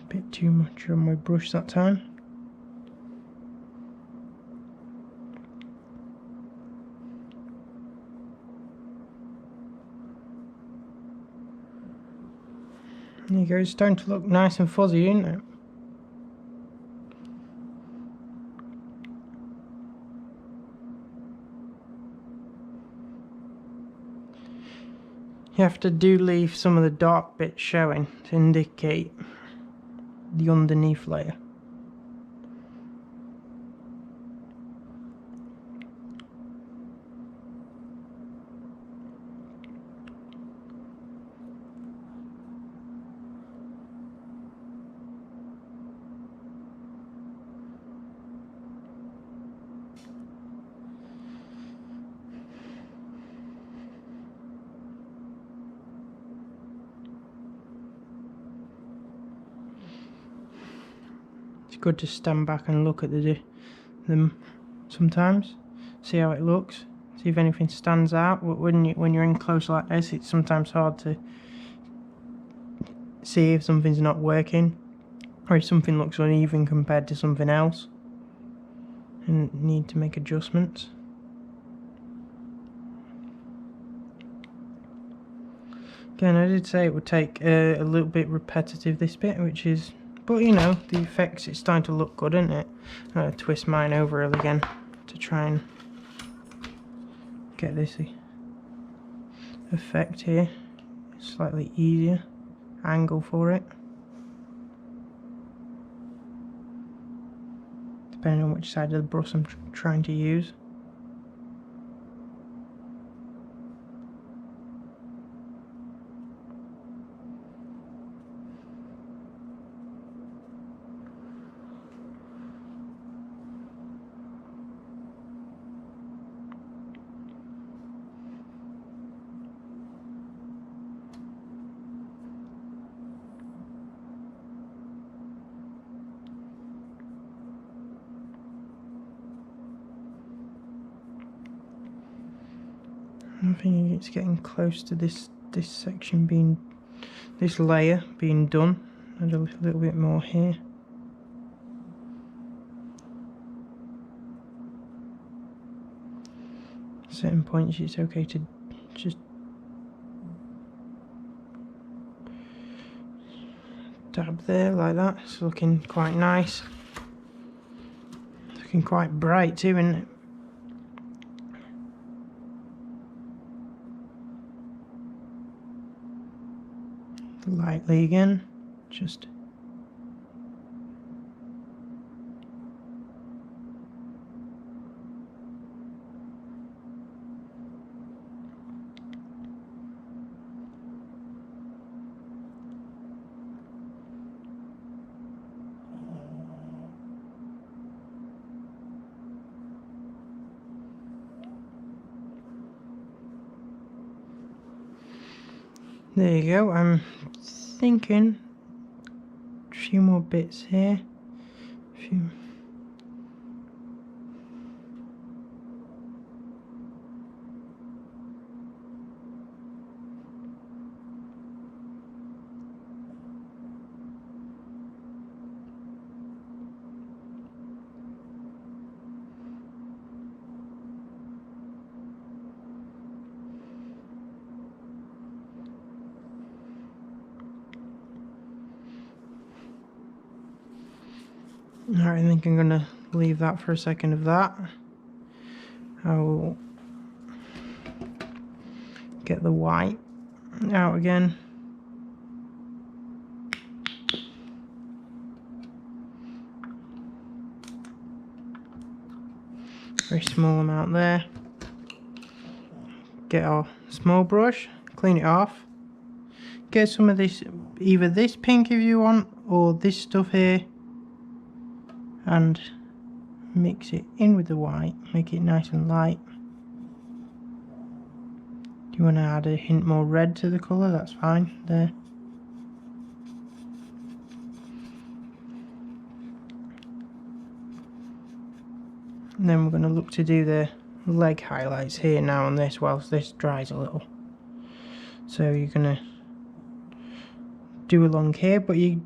Bit too much on my brush that time. There you go, it's starting to look nice and fuzzy, isn't it? You have to leave some of the dark bits showing to indicate the underneath layer. It's good to stand back and look at them sometimes, see how it looks, see if anything stands out. When you're in close like this, it's sometimes hard to see if something's not working, or if something looks uneven compared to something else and need to make adjustments. Again, I did say it would take a little bit repetitive, this bit, which is, but you know, the effects, it's starting to look good, isn't it? I'm going to twist mine over again to try and get this effect here. Slightly easier angle for it, depending on which side of the brush I'm trying to use. I think it's getting close to this section being, this layer being done. Add a little bit more here. At certain points it's okay to just dab there like that. It's looking quite nice. It's looking quite bright too, isn't it? Lightly again, just there you go. I'm thinking a few more bits here. Alright, I think I'm gonna leave that for a second of that. I will get the white out again. Very small amount there. Get our small brush, clean it off. Get some of this, either this pink if you want, or this stuff here, and mix it in with the white, make it nice and light. Do you want to add a hint more red to the colour? That's fine, there. And then we're going to look to do the leg highlights here now on this whilst this dries a little. So you're going to do along here, but you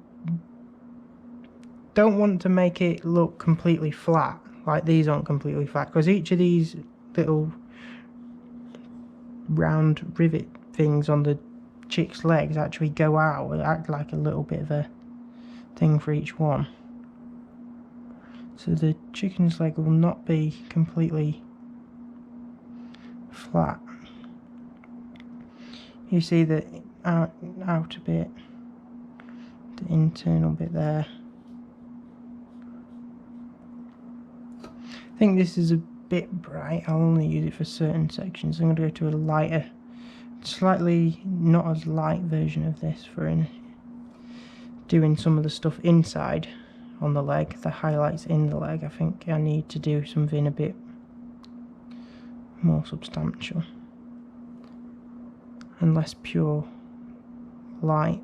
don't want to make it look completely flat, like these aren't completely flat, because each of these little round rivet things on the chick's legs actually go out and act like a little bit of a thing for each one. So the chicken's leg will not be completely flat. You see the outer bit, the internal bit there. I think this is a bit bright. I'll only use it for certain sections. I'm going to go to a lighter, slightly not as light version of this for doing some of the stuff inside on the leg, the highlights in the leg. I think I need to do something a bit more substantial and less pure light.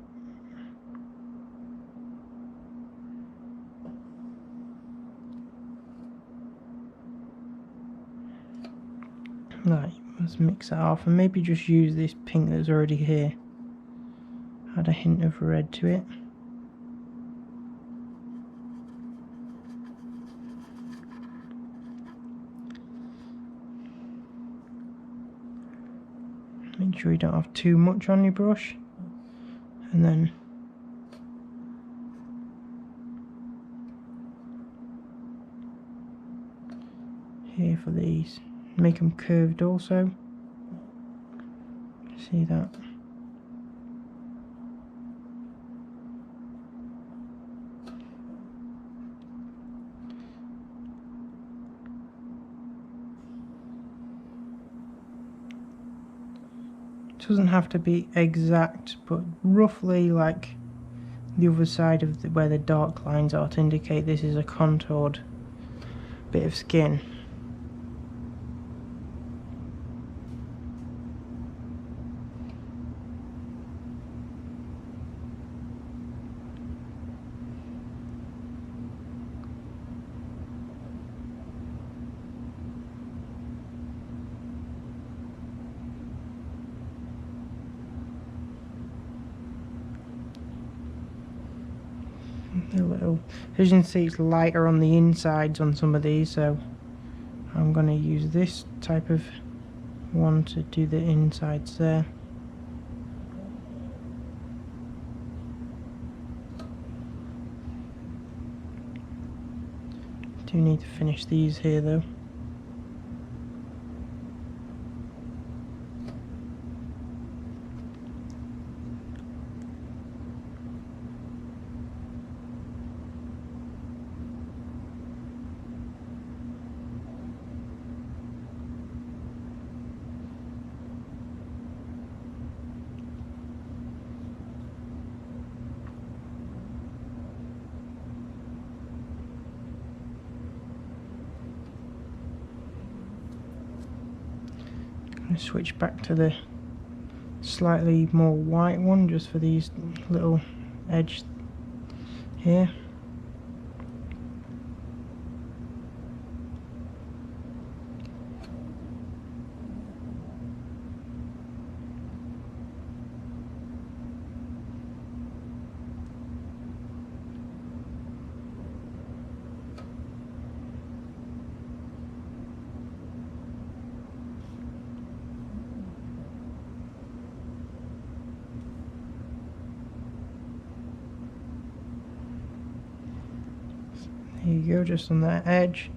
Right, let's mix that off and maybe just use this pink that's already here. Add a hint of red to it. Make sure you don't have too much on your brush, and then here for these, make them curved also. See that? Doesn't have to be exact, but roughly like the other side of where the dark lines are to indicate this is a contoured bit of skin. A little, as you can see, it's lighter on the insides on some of these, so I'm going to use this type of one to do the insides there. Do need to finish these here though. Switch back to the slightly more white one just for these little edge here. There you go, just on that edge.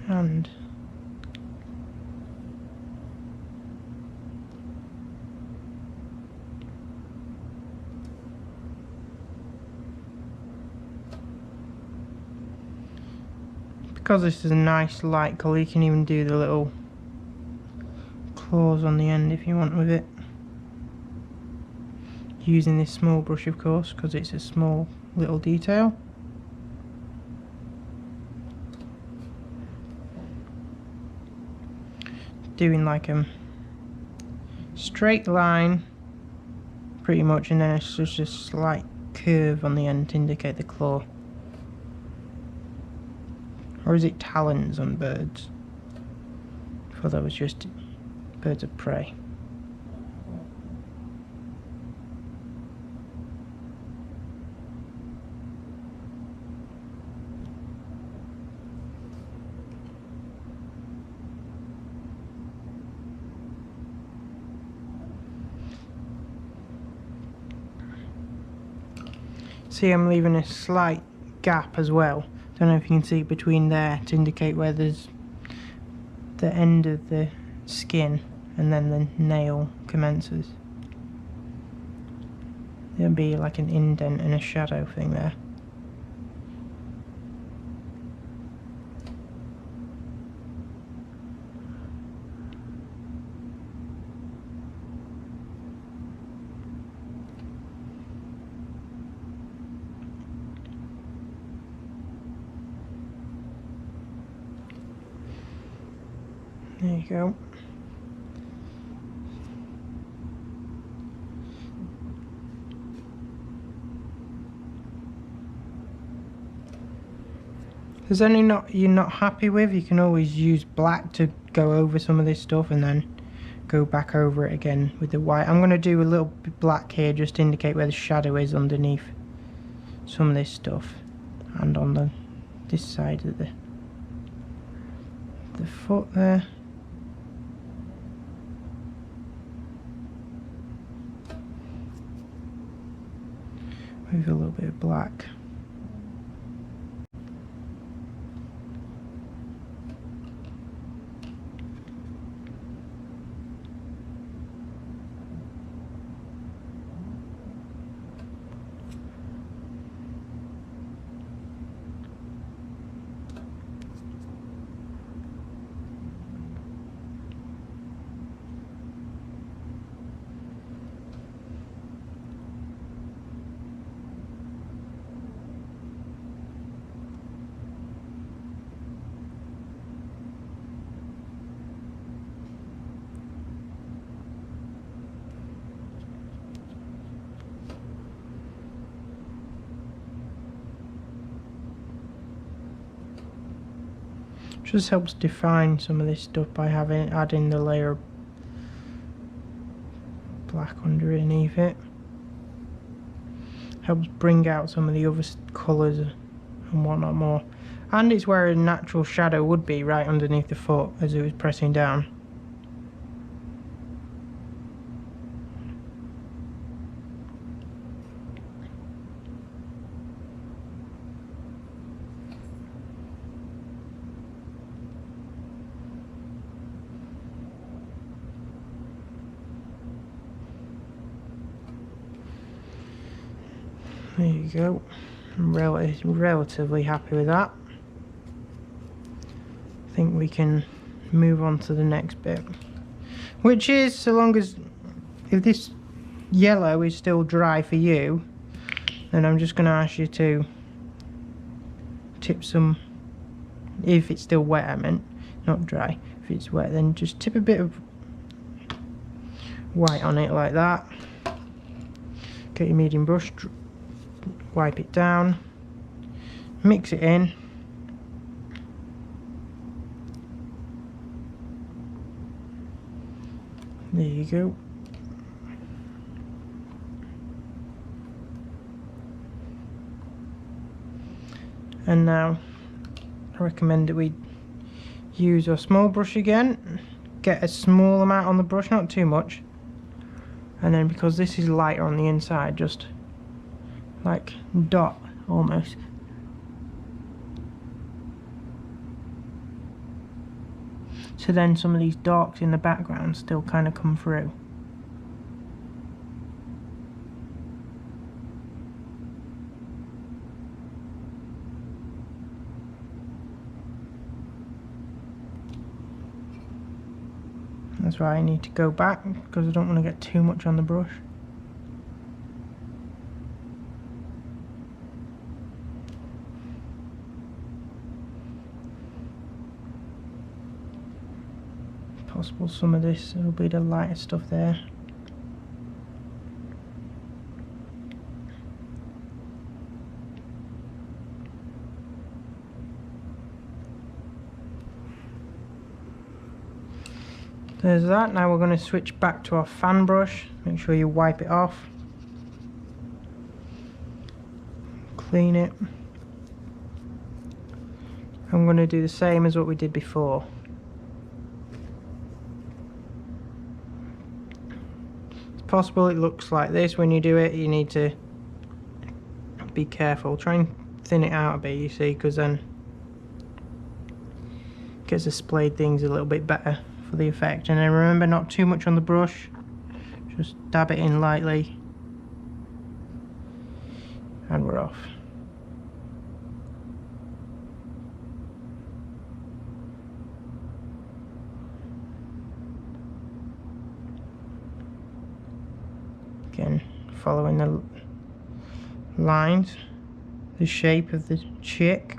And because this is a nice light colour, you can even do the little claws on the end if you want with it. Using this small brush, of course, because it's a small little detail. Doing like a straight line pretty much, and then it's just a slight curve on the end to indicate the claw. Or is it talons on birds? I thought that was just birds of prey. See, I'm leaving a slight gap as well. Don't know if you can see between there to indicate where there's the end of the skin and then the nail commences. There'll be like an indent and a shadow thing there. There you go. If there's any you're not happy with, you can always use black to go over some of this stuff and then go back over it again with the white. I'm going to do a little bit black here just to indicate where the shadow is underneath some of this stuff, and on this side of the foot there. With a little bit of black. Just helps define some of this stuff by adding the layer of black underneath it. Helps bring out some of the other colours and whatnot more. And it's where a natural shadow would be, right underneath the foot as it was pressing down. There you go. I'm relatively happy with that. I think we can move on to the next bit, which is, so long as, if this yellow is still dry for you, then I'm just going to ask you to tip some, if it's still wet, I meant, not dry. If it's wet, then just tip a bit of white on it like that. Get your medium brush, wipe it down, mix it in. There you go. And now I recommend that we use our small brush again. Get a small amount on the brush, not too much. And then, because this is lighter on the inside, just like dot almost. So then some of these darks in the background still kind of come through. That's why I need to go back, because I don't want to get too much on the brush. Possible some of this will be the lighter stuff there. There's that. Now we're going to switch back to our fan brush. Make sure you wipe it off. Clean it. I'm going to do the same as what we did before. It's possible it looks like this when you do it. You need to be careful. Try and thin it out a bit, you see, because then it gets the splayed things a little bit better for the effect. And then remember, not too much on the brush. Just dab it in lightly. And we're off. Again, following the lines, the shape of the chick.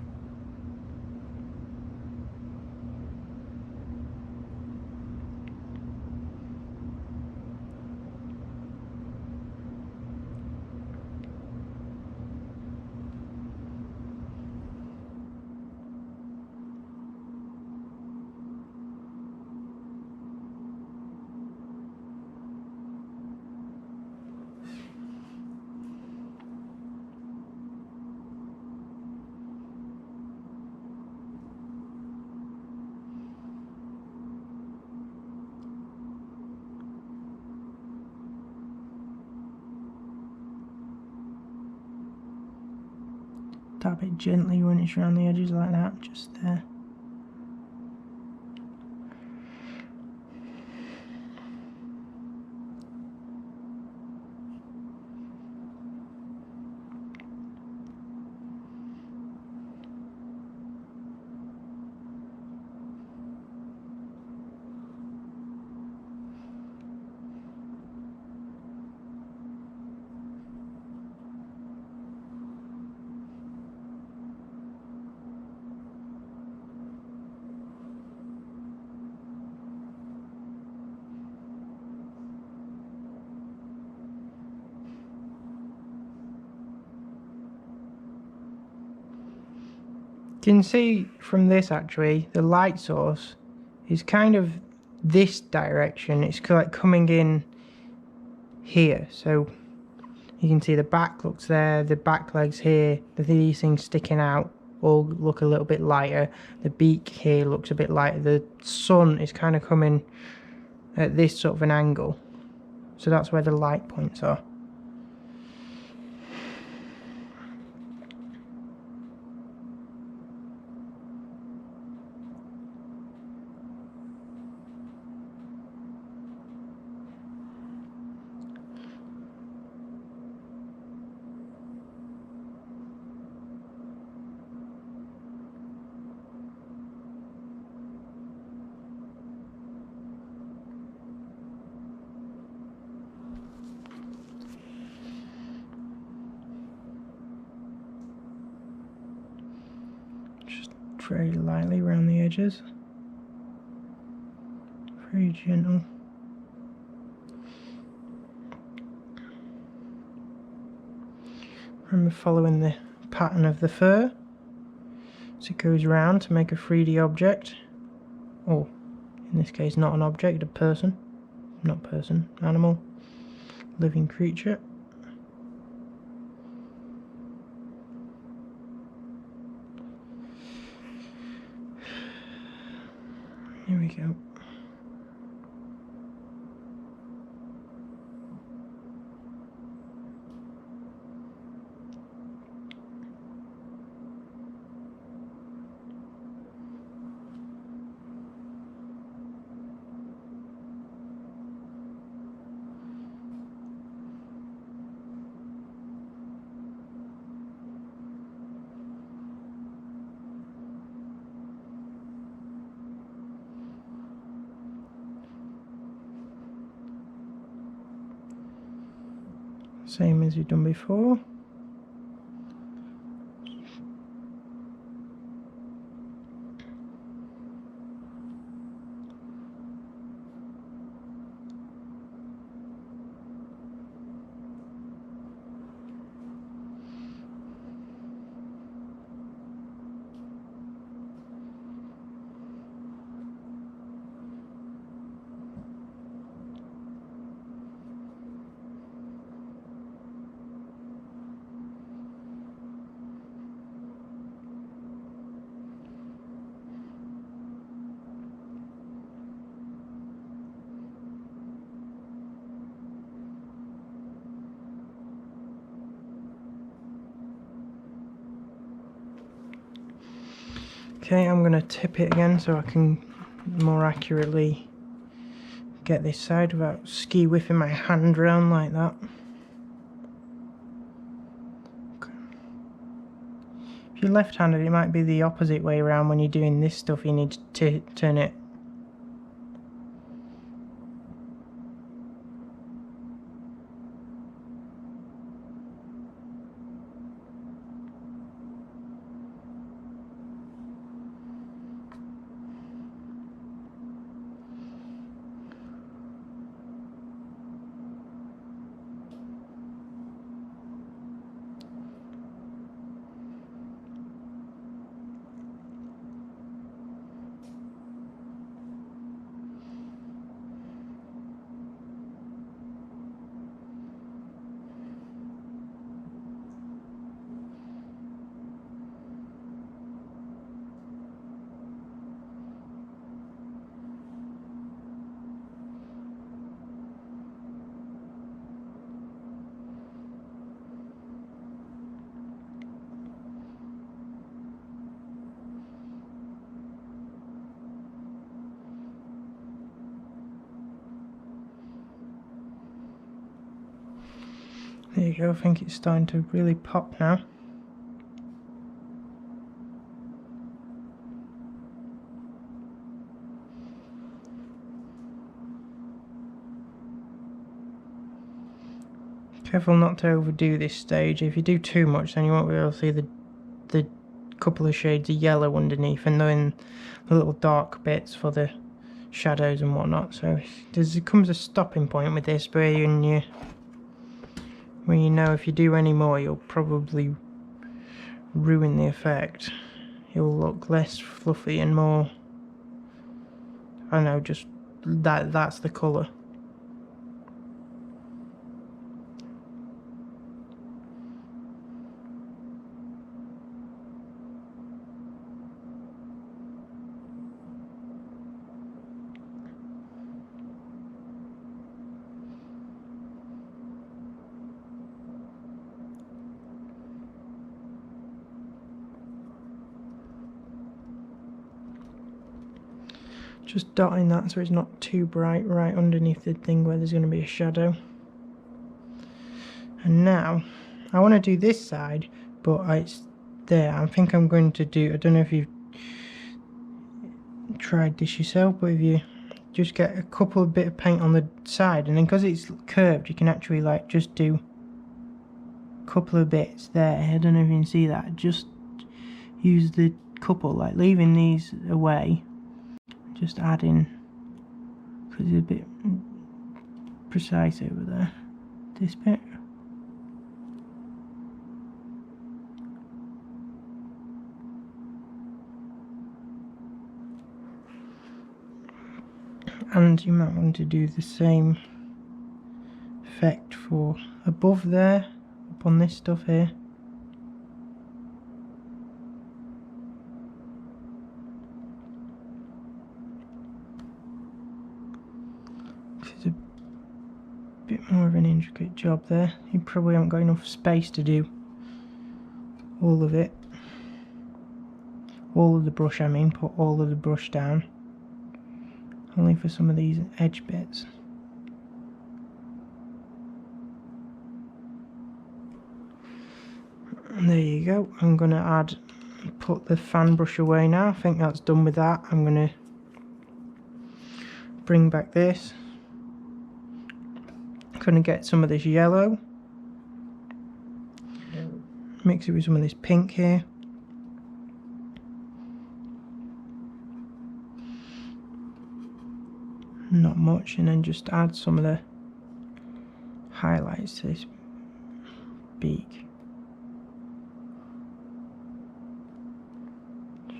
Tap it gently when it's around the edges like that, just there. You can see from this actually, the light source is kind of this direction. It's like coming in here. So you can see the back looks there, the back legs here, these things sticking out all look a little bit lighter. The beak here looks a bit lighter. The sun is kind of coming at this sort of an angle. So that's where the light points are. Just very lightly around the edges. Very gentle. Remember following the pattern of the fur as it goes round to make a 3D object. Or, in this case, not an object, a person. Not person, animal, living creature. Here we go. Same as you've done before. Okay, I'm going to tip it again so I can more accurately get this side without ski whipping my hand around like that. Okay. If you're left-handed, it might be the opposite way around. When you're doing this stuff, you need to turn it. There you go, I think it's starting to really pop now. Careful not to overdo this stage. If you do too much, then you won't be able to see the couple of shades of yellow underneath, and then the little dark bits for the shadows and whatnot. So there comes a stopping point with this where you know if you do any more, you'll probably ruin the effect. It'll look less fluffy and more, I don't know, just that's the colour. Just dotting that so it's not too bright right underneath the thing where there's going to be a shadow. And now I want to do this side, but it's there. I think I'm going to do, I don't know if you've tried this yourself, but if you just get a couple of bit of paint on the side, and then because it's curved, you can actually like just do a couple of bits there. I don't know if you can see that. Just use the couple, like leaving these away, just adding, because it's a bit precise over there, this bit. And you might want to do the same effect for above there, up on this stuff here. It's a bit more of an intricate job there. You probably haven't got enough space to do all of it. All of the brush, I mean, put all of the brush down. Only for some of these edge bits. And there you go. I'm going to put the fan brush away now. I think that's done with that. I'm going to bring back this. I'm going to get some of this yellow. Mix it with some of this pink here. Not much, and then just add some of the highlights to this beak.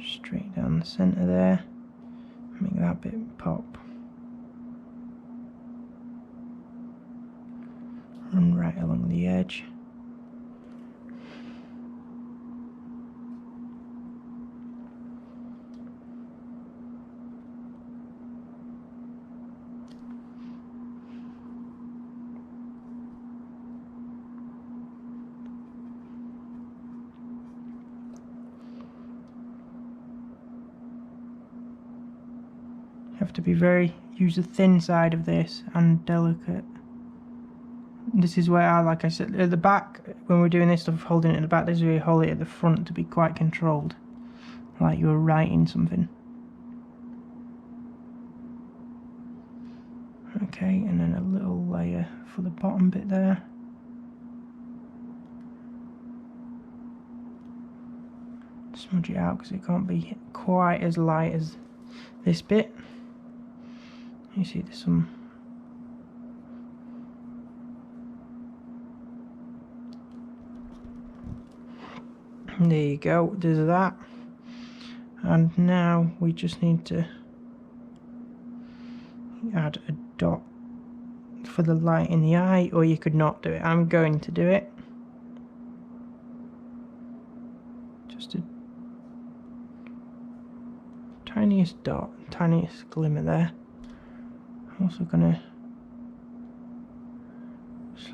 Straight down the centre there. Make that bit pop. Run right along the edge. have to be use the thin side of this and delicate. This is where like I said, at the back, when we're doing this stuff, holding it at the back, this is where you hold it at the front to be quite controlled, like you were writing something. Okay, and then a little layer for the bottom bit there. Smudge it out because it can't be quite as light as this bit. You see there's some. There you go, there's that. And now we just need to add a dot for the light in the eye, or you could not do it. I'm going to do it. Just a tiniest dot, tiniest glimmer there. I'm also going to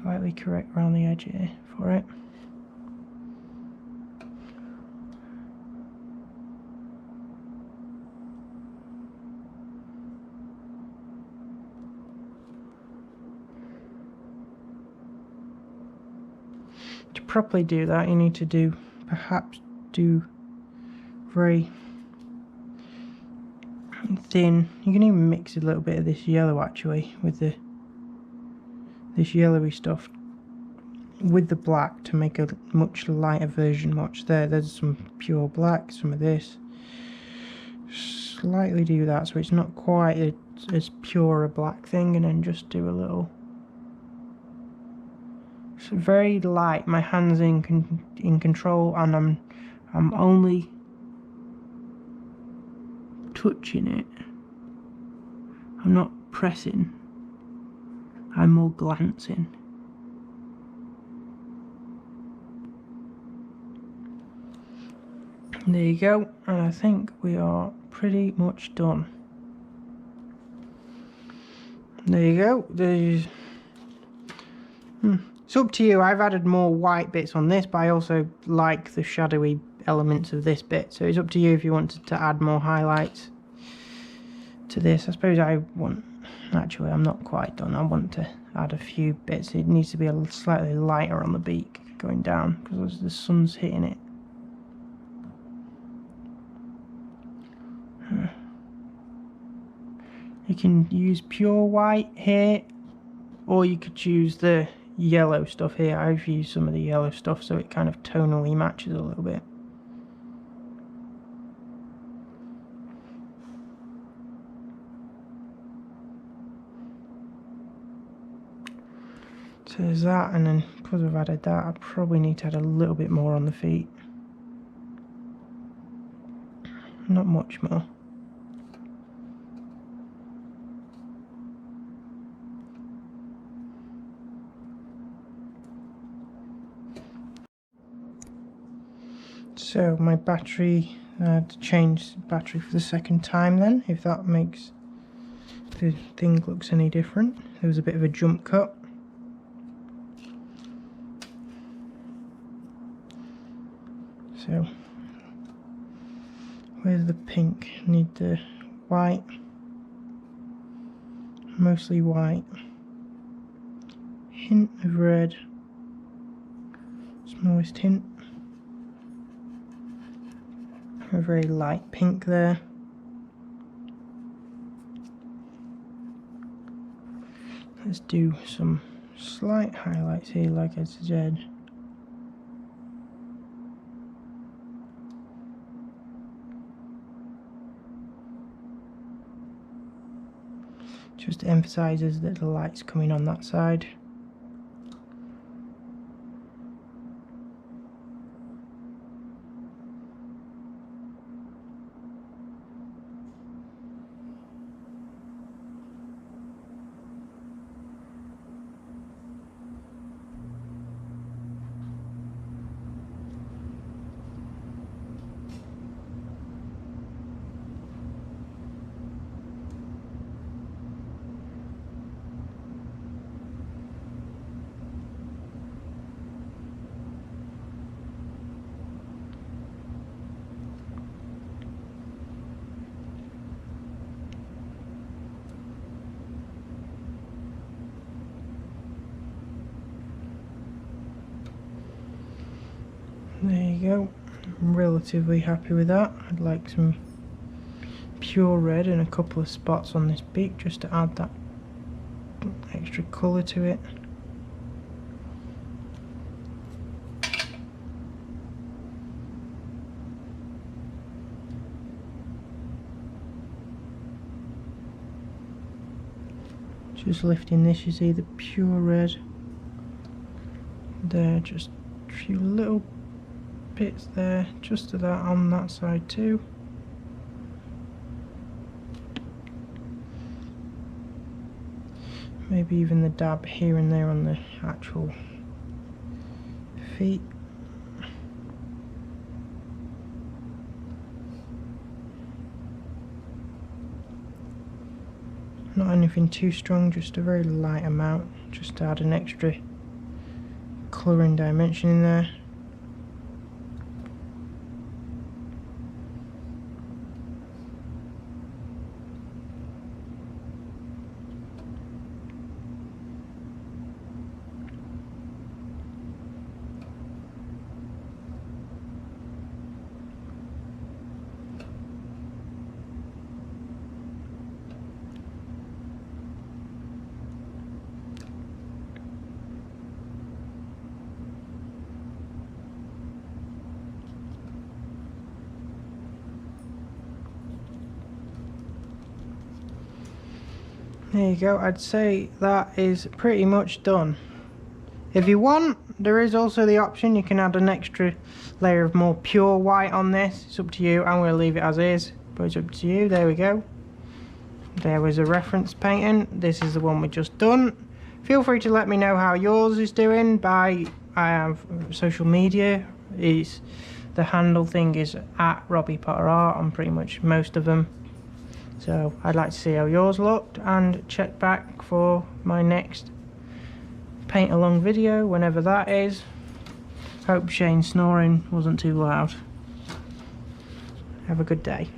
slightly correct around the edge here for it. To properly do that, you need to perhaps do very thin. You can even mix a little bit of this yellow actually with this yellowy stuff with the black to make a much lighter version. Watch there, there's some pure black, some of this. Slightly do that so it's not quite as pure a black thing, and then just do a little. It's very light. My hands in control, and I'm only touching it. I'm not pressing. I'm more glancing. There you go, and I think we are pretty much done. There you go. There's. It's up to you. I've added more white bits on this, but I also like the shadowy elements of this bit, so it's up to you if you wanted to add more highlights to this. I suppose I want, actually I'm not quite done, I want to add a few bits. It needs to be a slightly lighter on the beak going down because the sun's hitting it. You can use pure white here, or you could use the yellow stuff here. I've used some of the yellow stuff so it kind of tonally matches a little bit. So there's that, and then because I've added that, I probably need to add a little bit more on the feet. Not much more. So my battery, to change battery for the second time then, if that makes the thing looks any different. There was a bit of a jump cut. So where's the pink? I need the white, mostly white, hint of red, smallest hint. A very light pink there. Let's do some slight highlights here, like I said. Just emphasizes that the light's coming on that side. There you go. I'm relatively happy with that. I'd like some pure red in a couple of spots on this beak just to add that extra colour to it. Just lifting this, you see the pure red there, just a few little bits there, just to that on that side too. Maybe even the dab here and there on the actual feet. Not anything too strong, just a very light amount, just to add an extra colouring dimension in there. There you go, I'd say that is pretty much done. If you want, there is also the option you can add an extra layer of more pure white on this. It's up to you. I'm going to leave it as is, but it's up to you. There we go. There was a reference painting. This is the one we just done. Feel free to let me know how yours is doing by social media. The handle thing is at Robbie Potter Art on pretty much most of them. So I'd like to see how yours looked and check back for my next paint along video, whenever that is. Hope Shane's snoring wasn't too loud. Have a good day.